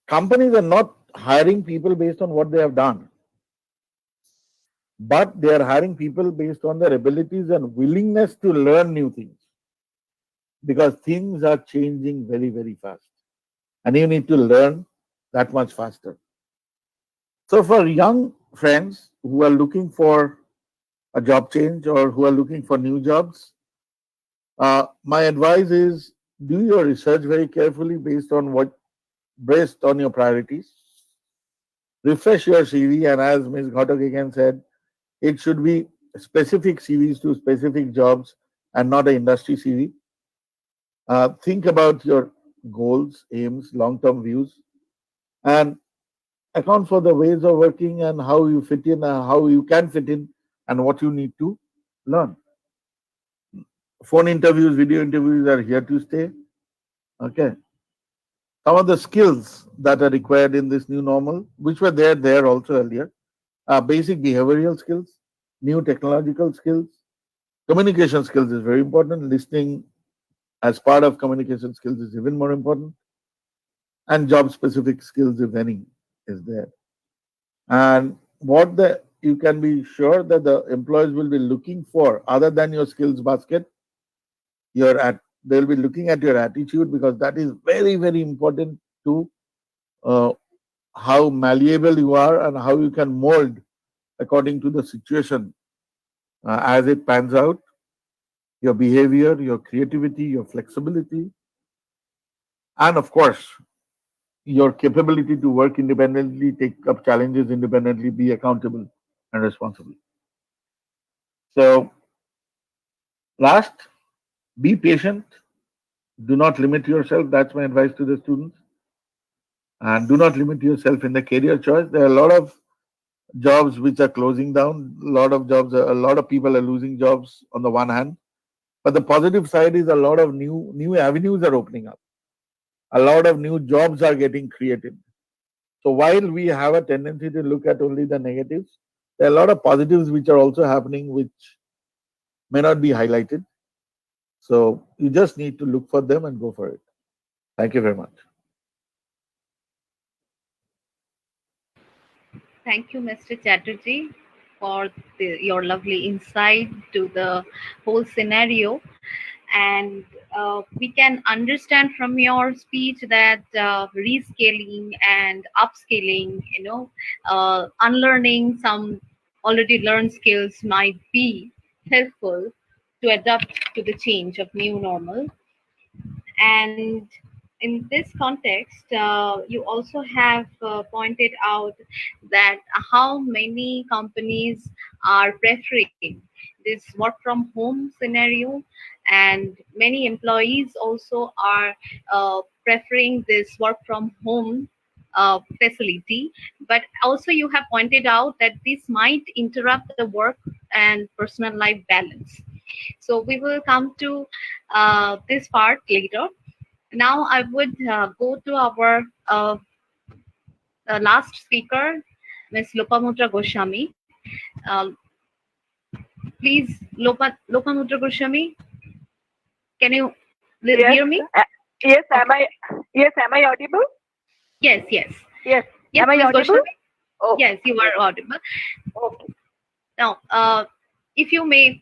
Companies are not hiring people based on what they have done, but they are hiring people based on their abilities and willingness to learn new things, because things are changing very, very fast. And you need to learn that much faster. So for young friends who are looking for a job change or who are looking for new jobs, my advice is do your research very carefully based on your priorities. Refresh your CV, and as Ms. Ghatak again said, it should be specific CVs to specific jobs and not an industry CV. Think about your goals, aims, long-term views, and account for the ways of working and how you fit in, how you can fit in, and what you need to learn. Phone interviews, video interviews are here to stay. Okay. Some of the skills that are required in this new normal, which were there also earlier, basic behavioral skills, new technological skills, communication skills is very important. Listening as part of communication skills is even more important, and job specific skills, if any, is there. And you can be sure that the employers will be looking for, other than your skills basket, they'll be looking at your attitude, because that is very, very important to how malleable you are and how you can mold according to the situation as it pans out. Your behavior, your creativity, your flexibility, and of course, your capability to work independently, take up challenges independently, be accountable and responsible. So, last, be patient. Do not limit yourself. That's my advice to the students. And do not limit yourself in the career choice. There are a lot of jobs which are closing down. A lot of people are losing jobs on the one hand. But the positive side is a lot of new avenues are opening up. A lot of new jobs are getting created. So while we have a tendency to look at only the negatives, there are a lot of positives which are also happening, which may not be highlighted. So you just need to look for them and go for it. Thank you very much. Thank you, Mr. Chatterjee, for your lovely insight to the whole scenario. And we can understand from your speech that rescaling and upscaling, unlearning some already learned skills might be helpful to adapt to the change of new normal. And in this context, you also have pointed out that how many companies are preferring this work from home scenario, and many employees also are preferring this work from home facility. But also, you have pointed out that this might interrupt the work and personal life balance. So we will come to this part later. Now I would go to our last speaker, Ms. Lopamutra Goswami. Please, Lopamutra Goswami, can you Yes. hear me? Yes. Am I audible? Yes, yes. Yes. Yes, Am I Ms. audible? Goswami? Oh, Yes, you are audible. okay. Now, if you may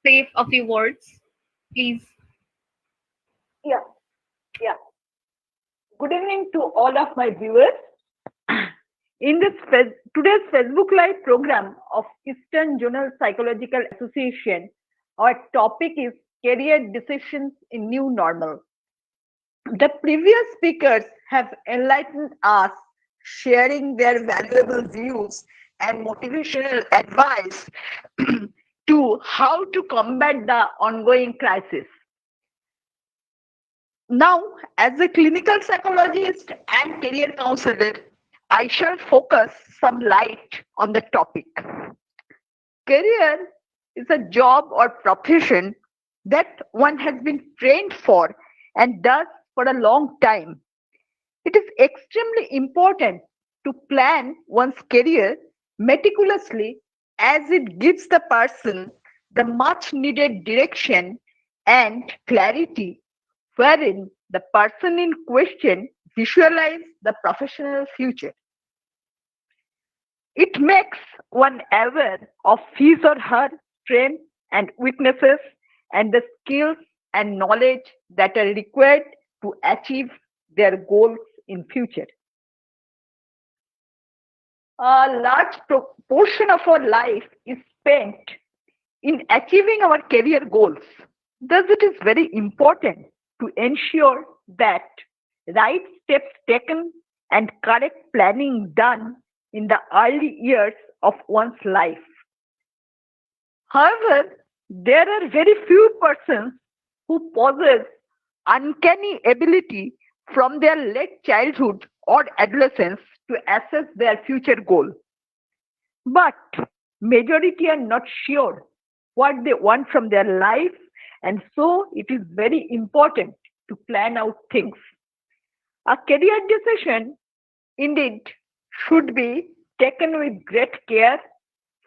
say a few words, please. Yeah. Yeah. Good evening to all of my viewers. In this today's Facebook Live program of Eastern Zonal Psychological Association, our topic is career decisions in new normal. The previous speakers have enlightened us, sharing their valuable views and motivational advice to how to combat the ongoing crisis. Now, as a clinical psychologist and career counselor, I shall focus some light on the topic. Career is a job or profession that one has been trained for and does for a long time. It is extremely important to plan one's career meticulously, as it gives the person the much needed direction and clarity, wherein the person in question visualize the professional future. It makes one aware of his or her strengths and weaknesses and the skills and knowledge that are required to achieve their goals in future. A large portion of our life is spent in achieving our career goals. Thus, it is very important to ensure that right steps taken and correct planning done in the early years of one's life. However, there are very few persons who possess uncanny ability from their late childhood or adolescence to assess their future goal. But majority are not sure what they want from their life, and so it is very important to plan out things. A career decision indeed should be taken with great care,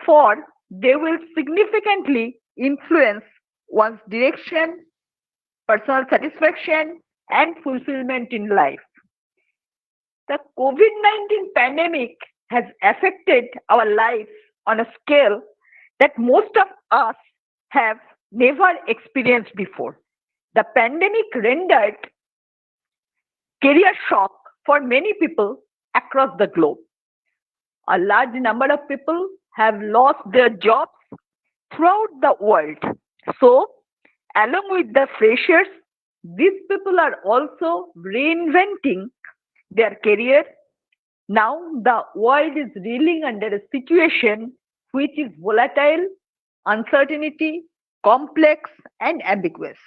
for they will significantly influence one's direction, personal satisfaction, and fulfillment in life. The COVID-19 pandemic has affected our lives on a scale that most of us have never experienced before. The pandemic rendered career shock for many people across the globe. A large number of people have lost their jobs throughout the world. So, along with the freshers, these people are also reinventing their career. Now, the world is reeling under a situation which is volatile, uncertainty, complex, and ambiguous.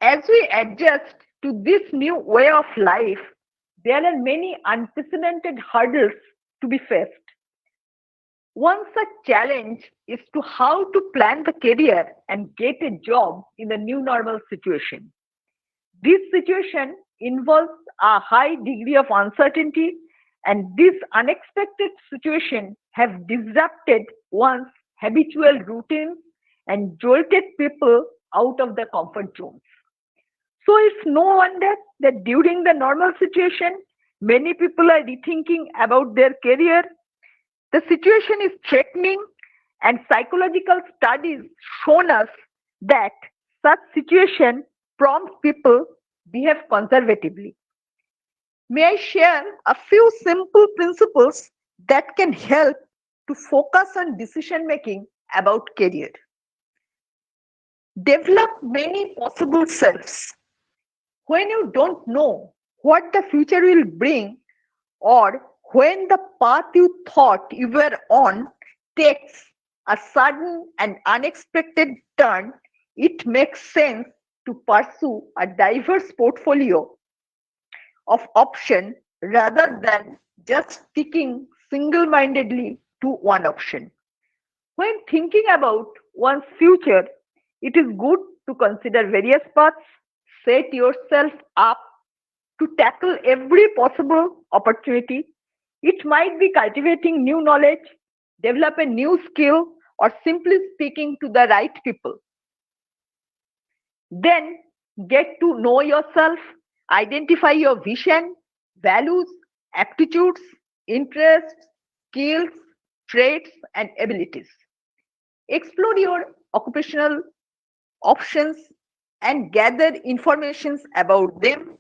As we adjust to this new way of life, there are many unprecedented hurdles to be faced. One such challenge is to how to plan the career and get a job in the new normal situation. This situation involves a high degree of uncertainty and this unexpected situation have disrupted one's habitual routines and jolted people out of their comfort zones. So it's no wonder that during the normal situation, many people are rethinking about their career. The situation is threatening, and psychological studies shown us that such situation prompts people behave conservatively. May I share a few simple principles that can help to focus on decision making about career? Develop many possible selves. When you don't know what the future will bring, or when the path you thought you were on takes a sudden and unexpected turn, it makes sense to pursue a diverse portfolio of options rather than just sticking single-mindedly to one option. When thinking about one's future, it is good to consider various paths, set yourself up to tackle every possible opportunity. It might be cultivating new knowledge, develop a new skill, or simply speaking to the right people. Then get to know yourself, identify your vision, values, aptitudes, interests, skills, traits, and abilities. Explore your occupational options and gather information about them.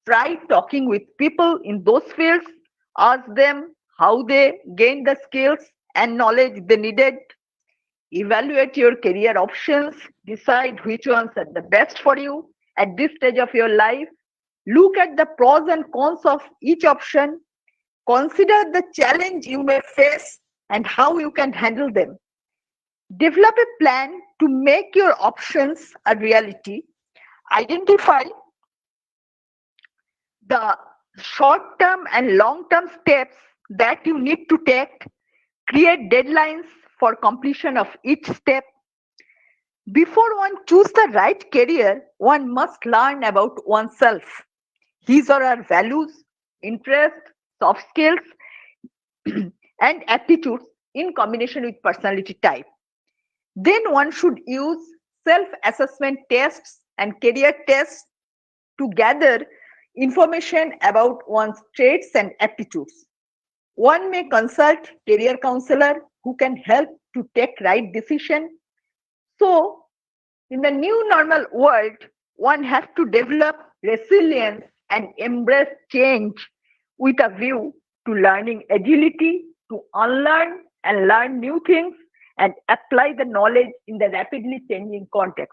Try talking with people in those fields. Ask them how they gained the skills and knowledge they needed. Evaluate your career options. Decide which ones are the best for you at this stage of your life. Look at the pros and cons of each option. Consider the challenge you may face and how you can handle them. Develop a plan to make your options a reality. Identify the short term and long term steps that you need to take. Create deadlines for completion of each step. Before one chooses the right career, one must learn about oneself, his or her values, interests, soft skills, and aptitudes in combination with personality type. Then one should use self-assessment tests and career tests to gather information about one's traits and aptitudes. One may consult career counselor who can help to take right decision. So, in the new normal world, one has to develop resilience and embrace change with a view to learning agility, to unlearn and learn new things and apply the knowledge in the rapidly changing context.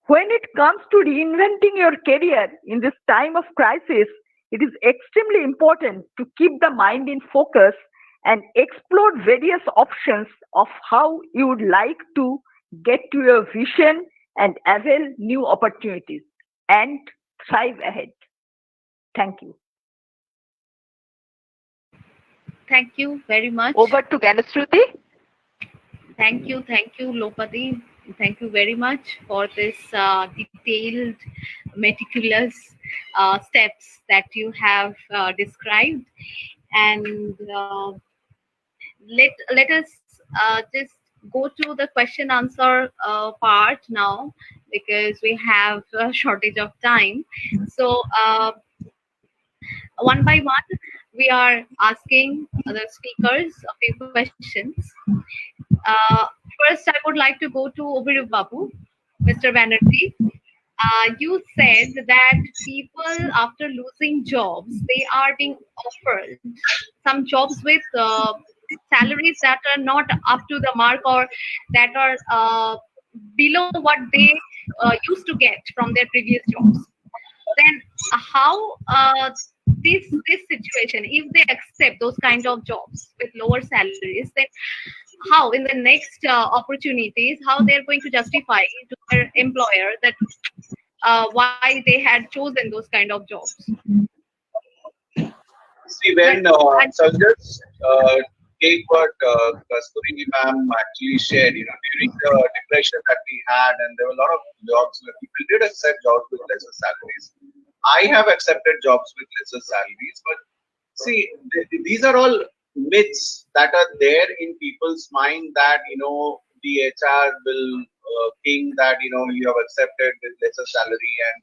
When it comes to reinventing your career in this time of crisis, it is extremely important to keep the mind in focus and explore various options of how you would like to get to your vision and avail new opportunities and thrive ahead. Thank you. Thank you very much. Over to Ganeshruti. Thank you, Lopati. Thank you very much for this detailed, meticulous steps that you have described. And let us just go to the question answer part now, because we have a shortage of time. So one by one, we are asking the speakers a few questions. First, I would like to go to Obiru Babu, Mr. Banerjee. You said that people, after losing jobs, they are being offered some jobs with salaries that are not up to the mark, or that are below what they used to get from their previous jobs. Then how this situation, if they accept those kind of jobs with lower salaries, then how in the next opportunities, how they're going to justify to their employer that why they had chosen those kind of jobs? See, when so I'll just take what Kasturi ma'am actually shared, during the depression that we had, and there were a lot of jobs where people did accept jobs with lesser salaries. I have accepted jobs with lesser salaries, but See, these are all myths that are there in people's mind that, the HR will think that, you have accepted with lesser salary and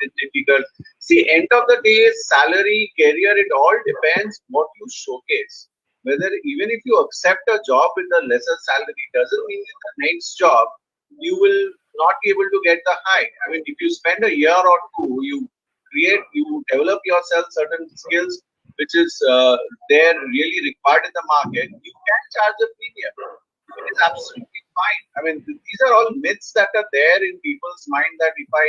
it's difficult. See, end of the day, salary, career, it all depends what you showcase. Whether even if you accept a job with a lesser salary, doesn't mean in the next job you will not be able to get the high. I mean, if you spend a year or two, you develop yourself certain skills which is there really required in the market, you can charge a premium. It is absolutely fine. I mean, these are all myths that are there in people's mind that if I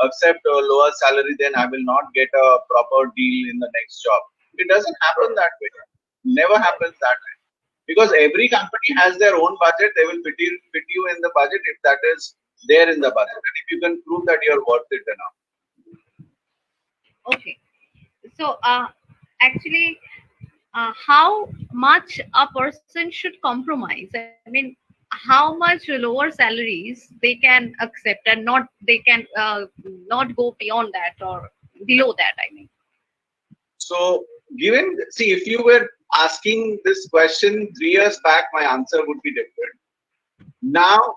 accept a lower salary, then I will not get a proper deal in the next job. It doesn't happen that way. Never happens that way. Because every company has their own budget, they will fit you in the budget if that is there in the budget. And if you can prove that you're worth it enough. Okay. So, actually, how much a person should compromise? I mean, how much lower salaries they can accept and they can not go beyond that or below that, I mean. So, see, if you were asking this question 3 years back, my answer would be different. Now,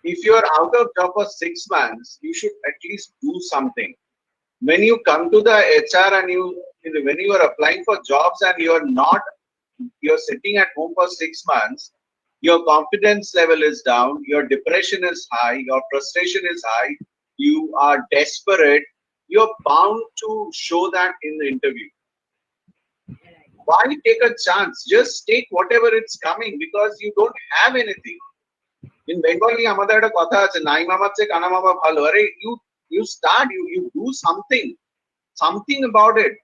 if you are out of job for 6 months, you should at least do something. When you come to the HR and when you are applying for jobs and you're sitting at home for 6 months, your confidence level is down, your depression is high, your frustration is high, you are desperate, you're bound to show that in the interview. Why take a chance? Just take whatever it's coming because you don't have anything. In Bengali, আমাদের একটা কথা আছে নাই মামার চেয়ে কানা মামা ভালো আরে you start, you do something about it.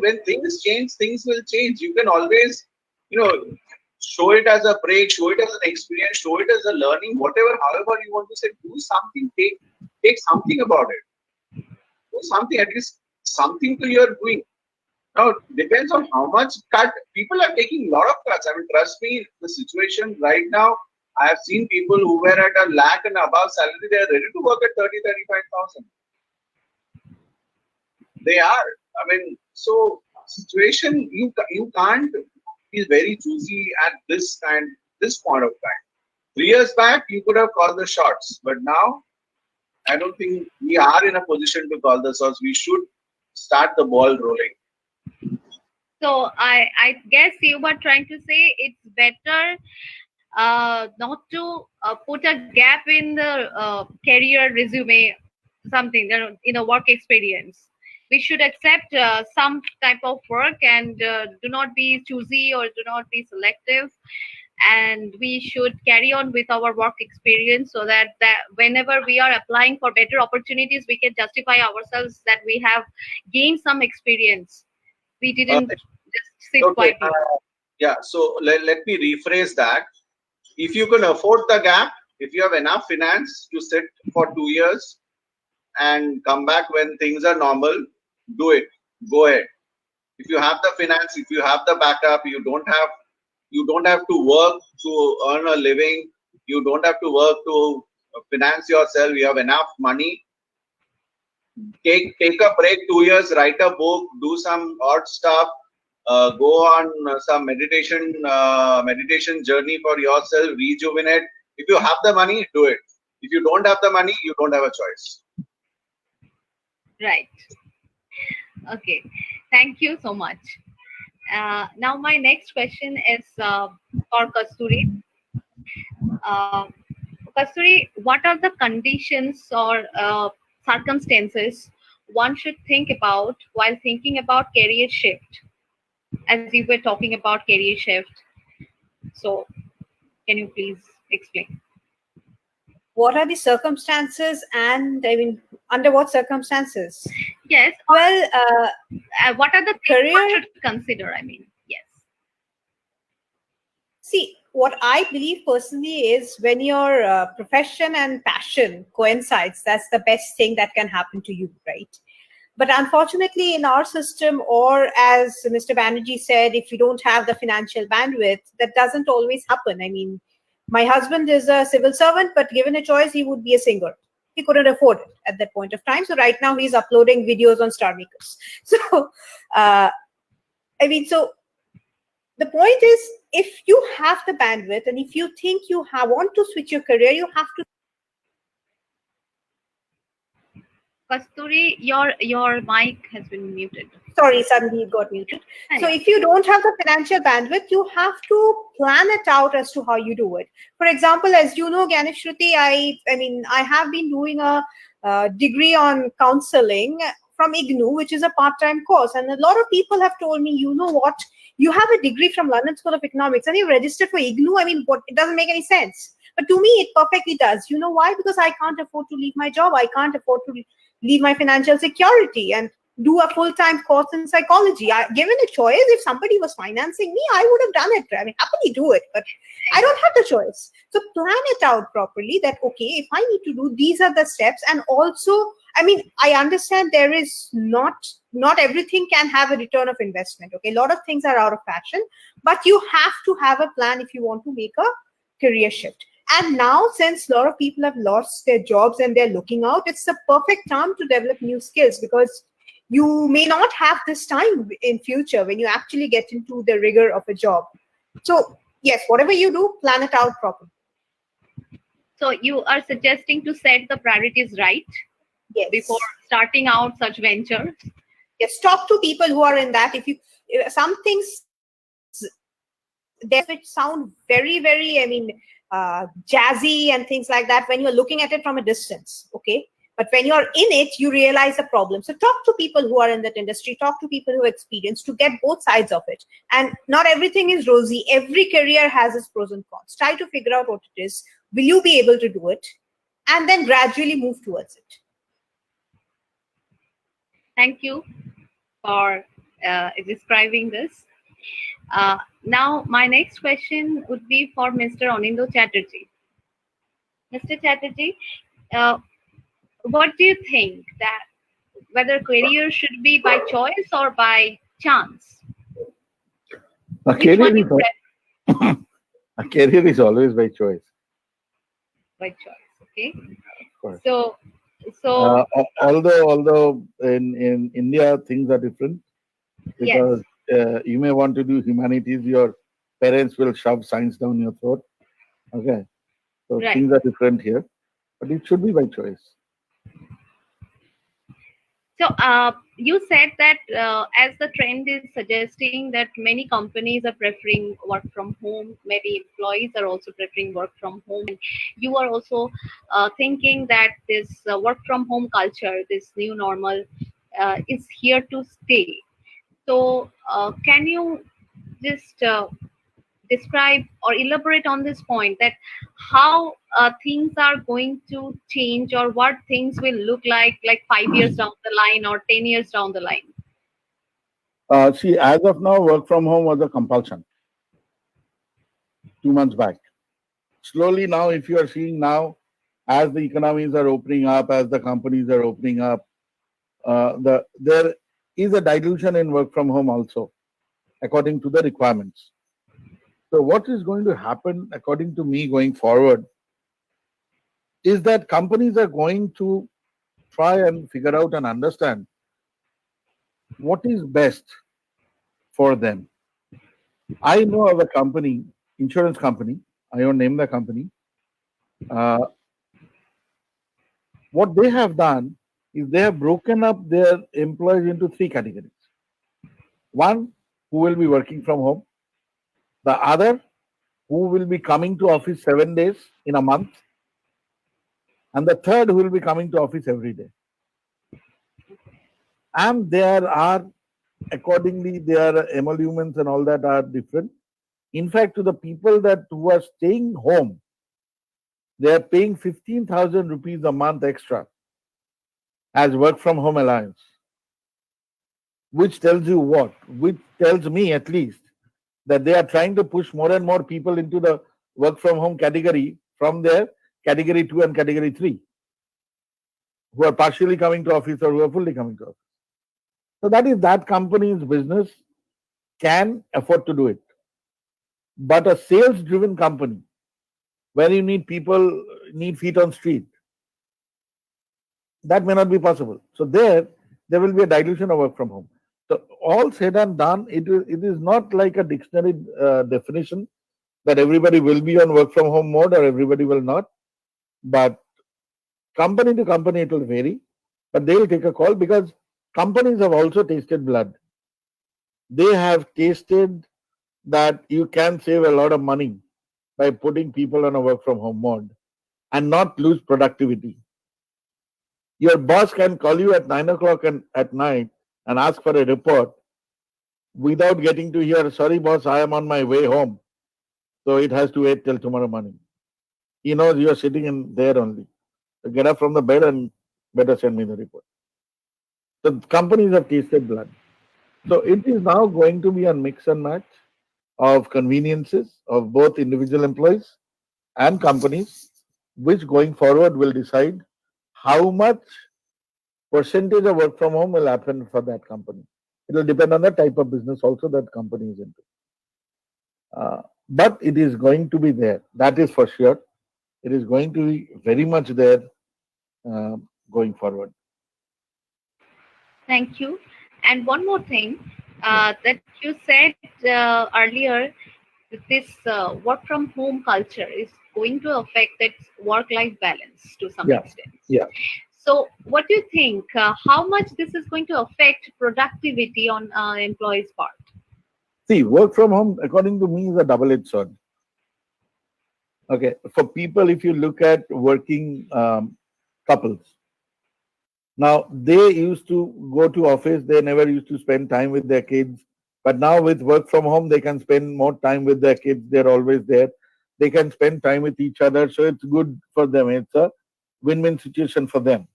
When things change, things will change. You can always, show it as a break, show it as an experience, show it as a learning, however you want to say, do something, take something about it. Do something, at least something to your doing. Now, depends on how much cut. People are taking a lot of cuts. I mean, trust me, the situation right now, I have seen people who were at a lakh and above salary, they are ready to work at 30,000-35,000. They are. I mean, so situation, you can't be very choosy at this point of time. 3 years back, you could have called the shots, but now I don't think we are in a position to call the shots. We should start the ball rolling. So I guess you were trying to say it's better not to put a gap in the career resume, something in a work experience. We should accept some type of work and do not be choosy or do not be selective, and we should carry on with our work experience so that whenever we are applying for better opportunities, we can justify ourselves that we have gained some experience. We didn't just sit quietly. Yeah, so let me rephrase that. If you can afford the gap, if you have enough finance to sit for 2 years and come back when things are normal, do it. Go ahead. If you have the finance, if you have the backup, you don't have to work to earn a living. You don't have to work to finance yourself. You have enough money. Take a break, 2 years, write a book, do some odd stuff, go on some meditation journey for yourself, rejuvenate. If you have the money, do it. If you don't have the money, you don't have a choice. Right. Okay. Thank you so much. Now my next question is for Kasturi. Kasturi, what are the conditions or circumstances one should think about while thinking about career shift? As we were talking about career shift, so can you please explain? What are the circumstances, and I mean, under what circumstances? Yes. Well, what are the things one should consider? I mean, yes. See, what I believe personally is when your profession and passion coincides, that's the best thing that can happen to you, right? But unfortunately, in our system, or as Mr. Banerjee said, if you don't have the financial bandwidth, that doesn't always happen. I mean, my husband is a civil servant, but given a choice, he would be a singer. He couldn't afford it at that point of time. So right now he's uploading videos on Star Makers. So I mean, so the point is, if you have the bandwidth and if you think you want to switch your career, you have to. Kasturi, your mic has been muted. Sorry, suddenly it got muted. So Yeah. if you don't have the financial bandwidth, you have to plan it out as to how you do it. For example, as you know, Ganeshruti, I have been doing a degree on counseling from IGNU, which is a part-time course. And a lot of people have told me, you know what, you have a degree from London School of Economics and you registered for IGNU. I mean, it doesn't make any sense. But to me, it perfectly does. You know why? Because I can't afford to leave my job. I can't afford to leave my financial security and do a full-time course in psychology. Given a choice, if somebody was financing me, I would have done it. I mean, happily do it, but I don't have the choice. So plan it out properly that, okay, if I need to do, these are the steps. And also, I mean, I understand there is not everything can have a return of investment. Okay, a lot of things are out of fashion, but you have to have a plan if you want to make a career shift. And now, since a lot of people have lost their jobs and they're looking out, it's the perfect time to develop new skills, because you may not have this time in future when you actually get into the rigor of a job. So yes, whatever you do, plan it out properly. So you are suggesting to set the priorities right before starting out such ventures? Yes, talk to people who are in that. If you some things there which sound very, very, jazzy and things like that when you're looking at it from a distance, okay? But when you're in it, you realize the problem. So talk to people who are in that industry, talk to people who experience, to get both sides of it. And not everything is rosy. Every career has its pros and cons. Try to figure out what it is. Will you be able to do it? And then gradually move towards it. Thank you for describing this. Now, my next question would be for Mr. Onindo Chatterjee. Mr. Chatterjee, what do you think that whether career should be by choice or by chance? A career is always by choice. By choice, okay. Of course. So although in India things are different, because you may want to do humanities, your parents will shove science down your throat. Okay, so things are different here, but it should be by choice. So you said that as the trend is suggesting that many companies are preferring work from home, maybe employees are also preferring work from home. You are also thinking that this work from home culture, this new normal, is here to stay. So can you just describe or elaborate on this point, that how things are going to change, or what things will look like 5 years down the line or 10 years down the line? See, as of now, work from home was a compulsion 2 months back. Slowly now, if you are seeing now, as the economies are opening up, as the companies are opening up, there is a dilution in work from home also, according to the requirements. So what is going to happen, according to me, going forward, is that companies are going to try and figure out and understand what is best for them. I know of a company, insurance company, I won't name the company. What they have done is they have broken up their employees into 3 categories. One, who will be working from home. The other, who will be coming to office 7 days in a month. And the third, who will be coming to office every day. And there are, accordingly, their emoluments and all that are different. In fact, to the people who are staying home, they are paying 15,000 rupees a month extra as work from home allowance. Which tells you what? Which tells me at least that they are trying to push more and more people into the work from home category from their category 2 and category 3, who are partially coming to office or who are fully coming to office. So that is that company's business, can afford to do it. But a sales-driven company, where you need people, need feet on street, that may not be possible. So there will be a dilution of work from home. So all said and done, it is not like a dictionary definition that everybody will be on work from home mode or everybody will not. But company to company, it will vary. But they will take a call because companies have also tasted blood. They have tasted that you can save a lot of money by putting people on a work from home mode and not lose productivity. Your boss can call you at 9 o'clock at night and ask for a report without getting to hear, sorry, boss, I am on my way home. So it has to wait till tomorrow morning. He knows you are sitting in there only. So get up from the bed and better send me the report. So companies have tasted blood. So it is now going to be a mix and match of conveniences of both individual employees and companies, which going forward will decide how much percentage of work from home will happen for that company. It will depend on the type of business also that company is into. But it is going to be there. That is for sure. It is going to be very much there going forward. Thank you. And one more thing that you said earlier, that this work from home culture is going to affect its work-life balance to some Yeah. extent. Yeah. So, what do you think? How much this is going to affect productivity on employees' part? See, work from home, according to me, is a double-edged sword. Okay. For people, if you look at working couples, now they used to go to office, they never used to spend time with their kids. But now with work from home, they can spend more time with their kids. They're always there. They can spend time with each other. So it's good for them. It's a win-win situation for them.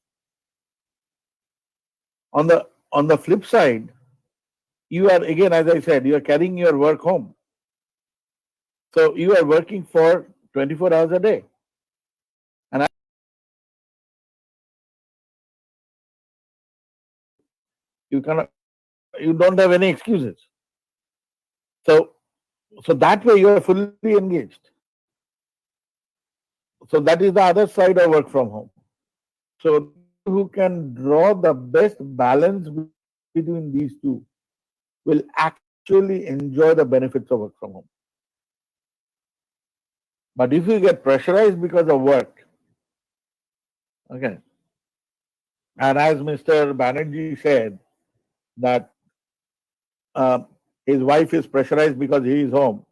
On the flip side, you are, again, as I said, you are carrying your work home. So you are working for 24 hours a day. And you cannot, you don't have any excuses. So that way you are fully engaged. So that is the other side of work from home. So the people who can draw the best balance between these two will actually enjoy the benefits of work from home. But if you get pressurized because of work, okay, and as Mr. Banerjee said, that his wife is pressurized because he is home,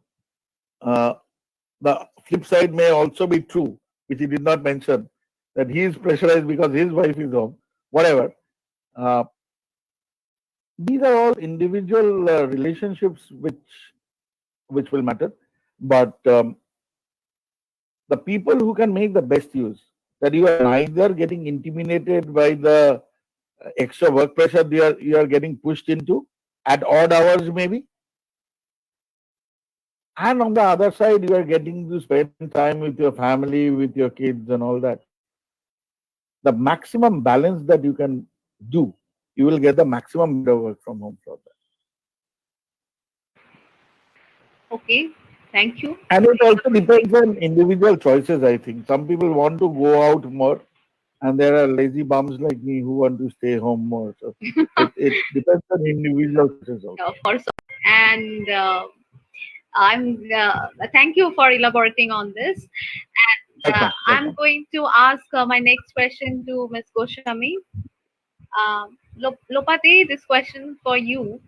the flip side may also be true, which he did not mention, that he is pressurized because his wife is home, whatever. Uh, these are all individual relationships which will matter, but the people who can make the best use, that you are neither getting intimidated by the extra work pressure you are getting pushed into at odd hours maybe, and on the other side you are getting to spend time with your family, with your kids and all that. The maximum balance that you can do, you will get the maximum work from home for that. Okay, thank you. And it also depends on individual choices, I think. Some people want to go out more, and there are lazy bums like me who want to stay home more. So it depends on individual choices also. Of course. And thank you for elaborating on this. And I'm going to ask my next question to Ms. Goswami. Lopati, this question for you.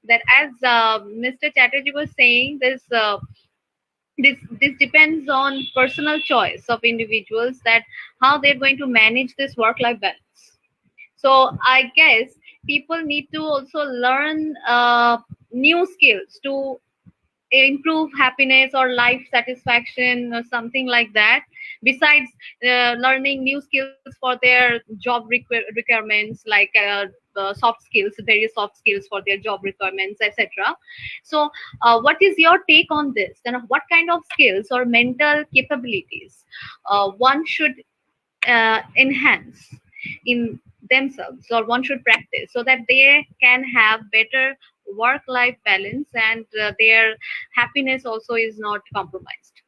That as Mr. Chatterjee was saying, this depends on personal choice of individuals, that how they're going to manage this work-life balance. So I guess people need to also learn new skills to improve happiness or life satisfaction or something like that, besides learning new skills for their job requirements, like soft skills, various soft skills for their job requirements, etc. So what is your take on this, and what kind of skills or mental capabilities one should enhance in themselves, or one should practice, so that they can have better work life balance, and their happiness also is not compromised?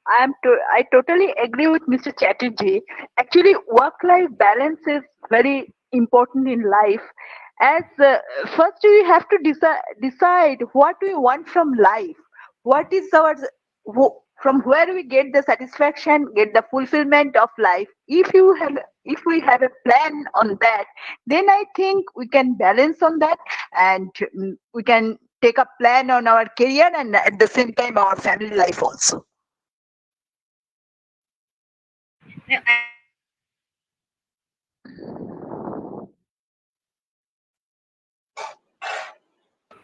I totally agree with Mr. Chatterjee. Actually, work-life balance is very important in life, as first we have to decide what we want from life, what is our from where we get the satisfaction, get the fulfillment of life. If we have a plan on that, then I think we can balance on that, and we can take a plan on our career and at the same time our family life also. Now,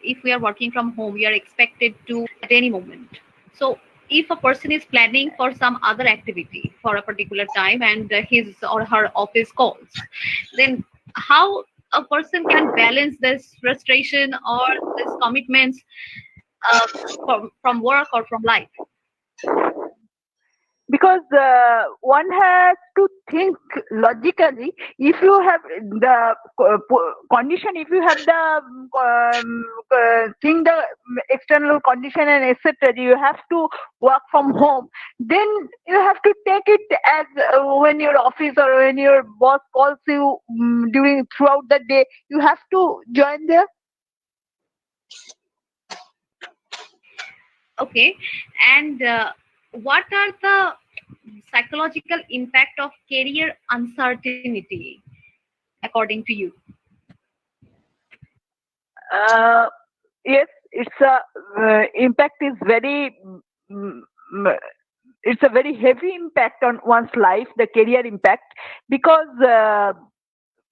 if we are working from home, we are expected to at any moment. So if a person is planning for some other activity for a particular time and his or her office calls, then how a person can balance this frustration or this commitments uh, from work or from life? Because one has to think logically. If you have the condition, if you have the think the external condition and etc., you have to work from home, then you have to take it as when your office or when your boss calls you during throughout the day, you have to join there. Okay, and what are the psychological impact of career uncertainty according to you? Yes, it's a impact is very mm, mm, it's a very heavy impact on one's life, the career impact, because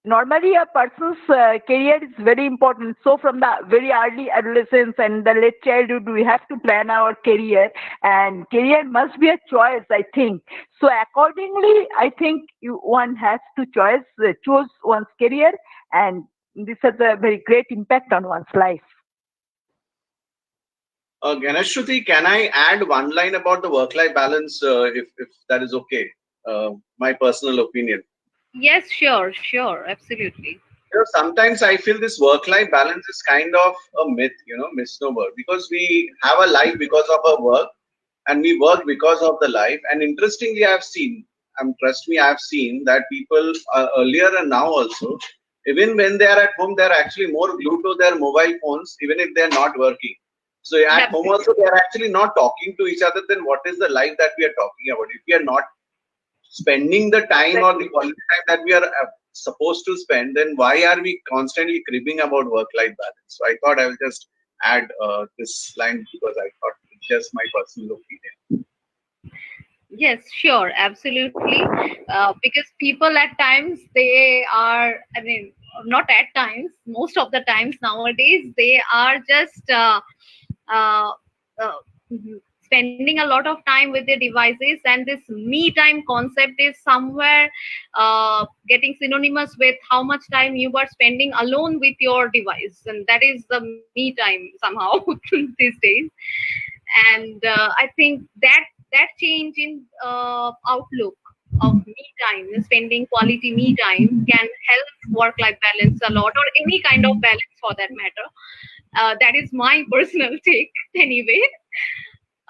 normally a person's career is very important. So from the very early adolescence and the late childhood, we have to plan our career, and career must be a choice, I think. So accordingly, I think one has to choose one's career, and this has a very great impact on one's life. Ganeshruti, can I add one line about the work-life balance, if that is okay? My personal opinion. Yes, sure, absolutely. Sometimes I feel this work-life balance is kind of a myth, misnomer, because we have a life because of our work, and we work because of the life. And interestingly, I've seen, trust me, I've seen that people earlier and now also, even when they are at home, they're actually more glued to their mobile phones, even if they're not working. So at home also, they're actually not talking to each other. Then what is the life that we are talking about? If we are not spending the time or the quality time that we are supposed to spend, then why are we constantly cribbing about work-life balance? So I thought I will just add this line because I thought it's just my personal opinion. Yes, sure, absolutely. Because people at times they are, I mean, not at times, most of the times nowadays, they are just uh, uh, spending a lot of time with their devices, and this me time concept is somewhere getting synonymous with how much time you are spending alone with your device, and that is the me time somehow these days. And I think that change in outlook of me time, spending quality me time, can help work life balance a lot, or any kind of balance for that matter. That is my personal take anyway.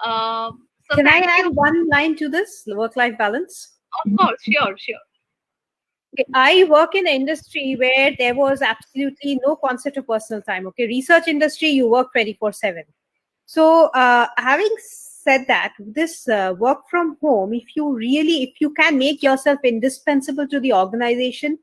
So Can I thank add you. one line to this work-life balance? Of course, sure. Okay, I work in an industry where there was absolutely no concept of personal time. Okay, research industry, you work 24/7. So, having said that, this work from home, if you can make yourself indispensable to the organization,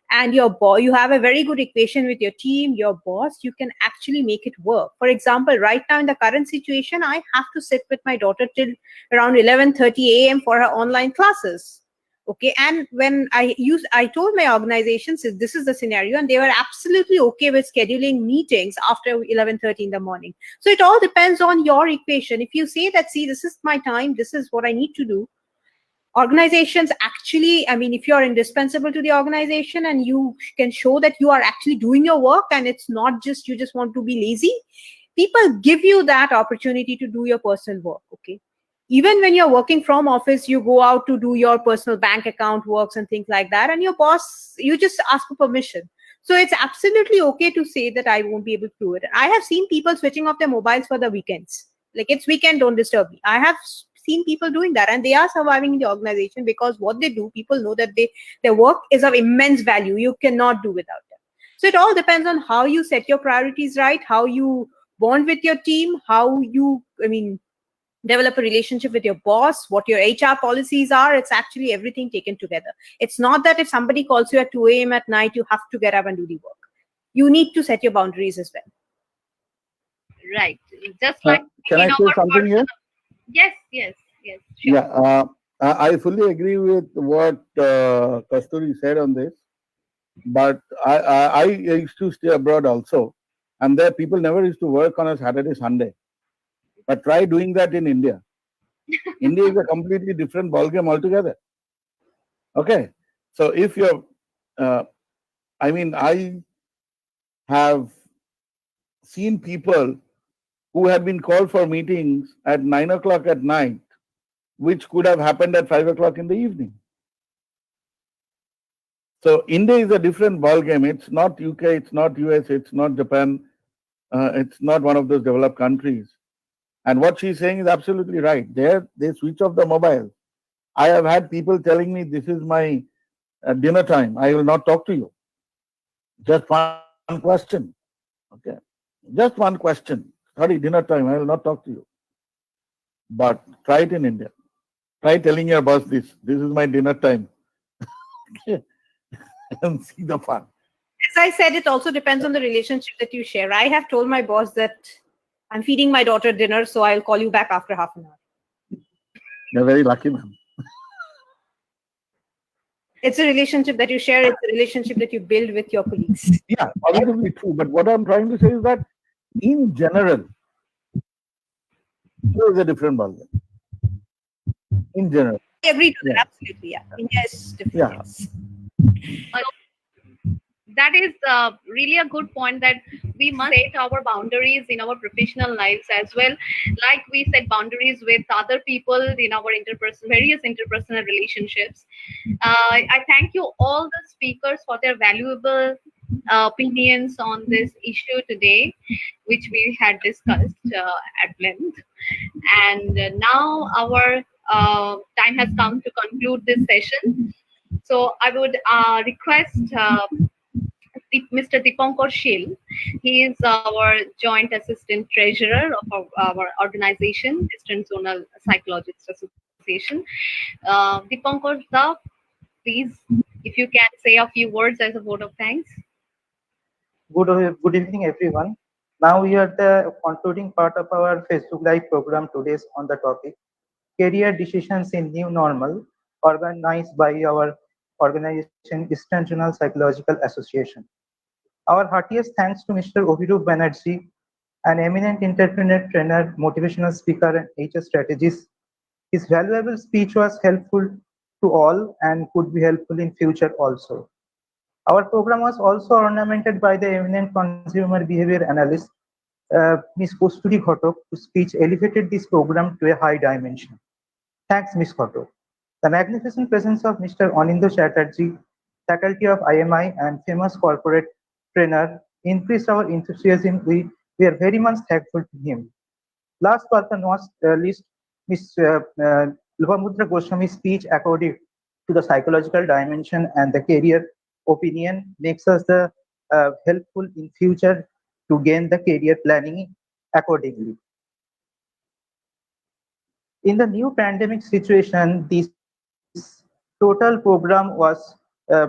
and you have a very good equation with your team, your boss, you can actually make it work. For example, right now in the current situation, I have to sit with my daughter till around 11:30 a.m. for her online classes. Okay, and when I told my organizations this is the scenario, and they were absolutely okay with scheduling meetings after 11:30 in the morning. So it all depends on your equation. If you say that, see, this is my time, this is what I need to do, organizations actually, I mean, if you're indispensable to the organization and you can show that you are actually doing your work and it's not just you just want to be lazy, people give you that opportunity to do your personal work. Okay, even when you're working from office, you go out to do your personal bank account works and things like that, and your boss, you just ask for permission. So it's absolutely okay to say that I won't be able to do it. I have seen people switching off their mobiles for the weekends, like it's weekend, don't disturb me. I have seen people doing that, and they are surviving in the organization because what they do, people know that their work is of immense value. You cannot do without them. So it all depends on how you set your priorities right, how you bond with your team, how you, develop a relationship with your boss, what your HR policies are. It's actually everything taken together. It's not that if somebody calls you at 2 a.m. at night, you have to get up and do the work. You need to set your boundaries as well. Right. Just like Can in I say our something here? Yes, yes, yes, sure. Yeah, I fully agree with what Kasturi said on this. But I used to stay abroad also, and there people never used to work on a Saturday, Sunday. But try doing that in India. India is a completely different ballgame altogether. Okay, so if you're, I have seen people who had been called for meetings at 9 o'clock at night, which could have happened at 5 o'clock in the evening. So India is a different ballgame. It's not UK, it's not US, it's not Japan, it's not one of those developed countries. And what she's saying is absolutely right. There, they switch off the mobile. I have had people telling me, this is my dinner time. I will not talk to you. Just one question. Okay. Just one question. Sorry, dinner time. I will not talk to you. But try it in India. Try telling your boss this. This is my dinner time. And see the fun. As I said, it also depends on the relationship that you share. I have told my boss that I'm feeding my daughter dinner, so I'll call you back after half an hour. You're very lucky, ma'am. It's a relationship that you share. It's a relationship that you build with your colleagues. Yeah, obviously true. But what I'm trying to say is that in general, there is a different ballgame. In general. I agree to that, absolutely. Yeah. India is different. Yeah. Yes. That is really a good point, that we must set our boundaries in our professional lives as well, like we set boundaries with other people in our various interpersonal relationships. I thank you all the speakers for their valuable opinions on this issue today, which we had discussed at length. And now our time has come to conclude this session. So I would request Mr. Dipankar Shil. He is our joint assistant treasurer of our organization, Eastern Zonal Psychological Association. Dipankar, please, if you can say a few words as a vote of thanks. Good evening, everyone. Now we are the concluding part of our Facebook Live program today on the topic Career Decisions in New Normal, organized by our organization Eastern Zonal Psychological Association. Our heartiest thanks to Mr. Obhirup Banerjee, an eminent entrepreneur, trainer, motivational speaker, and HR strategist. His valuable speech was helpful to all and could be helpful in future also. Our program was also ornamented by the eminent consumer behavior analyst, Ms. Kosturi Ghotok, whose speech elevated this program to a high dimension. Thanks, Ms. Ghotok. The magnificent presence of Mr. Anindo Chatterjee, faculty of IMI and famous corporate trainer, increased our enthusiasm. We are very much thankful to him. Last but not least, Ms. Lopamudra Goswami's speech according to the psychological dimension and the career opinion makes us the helpful in future to gain the career planning accordingly. In the new pandemic situation, this total program was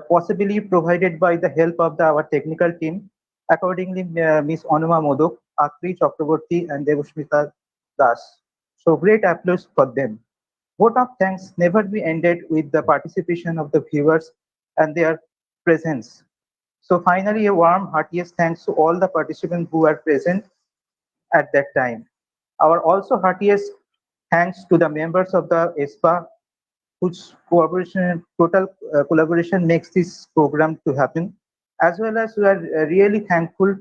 possibly provided by the help of our technical team. Accordingly, Ms. Anuma Modok, Akri Chakraborty, and Devushmita Das. So great applause for them. Vote of thanks never be ended with the participation of the viewers and their presence. So finally, a warm, heartiest thanks to all the participants who were present at that time. Our also heartiest thanks to the members of the ESPA, whose total collaboration makes this program to happen, as well as we are really thankful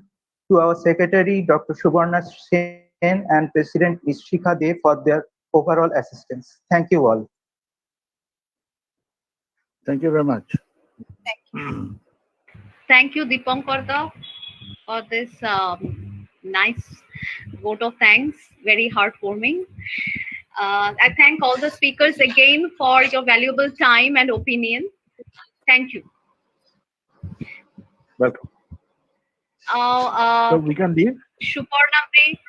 to our secretary, Dr. Subarna Sen, and President Ms. Shikha De for their overall assistance. Thank you all. Thank you very much. Thank you, Dipankar, for this nice vote of thanks. Very heartwarming. I thank all the speakers again for your valuable time and opinion. Thank you. Welcome. Uh, So we can leave. Shuparnamdi,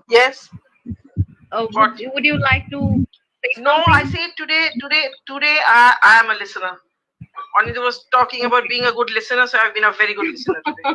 Yes. would you like to say No, something? I say today I am a listener. Anita was talking about being a good listener, so I've been a very good listener today.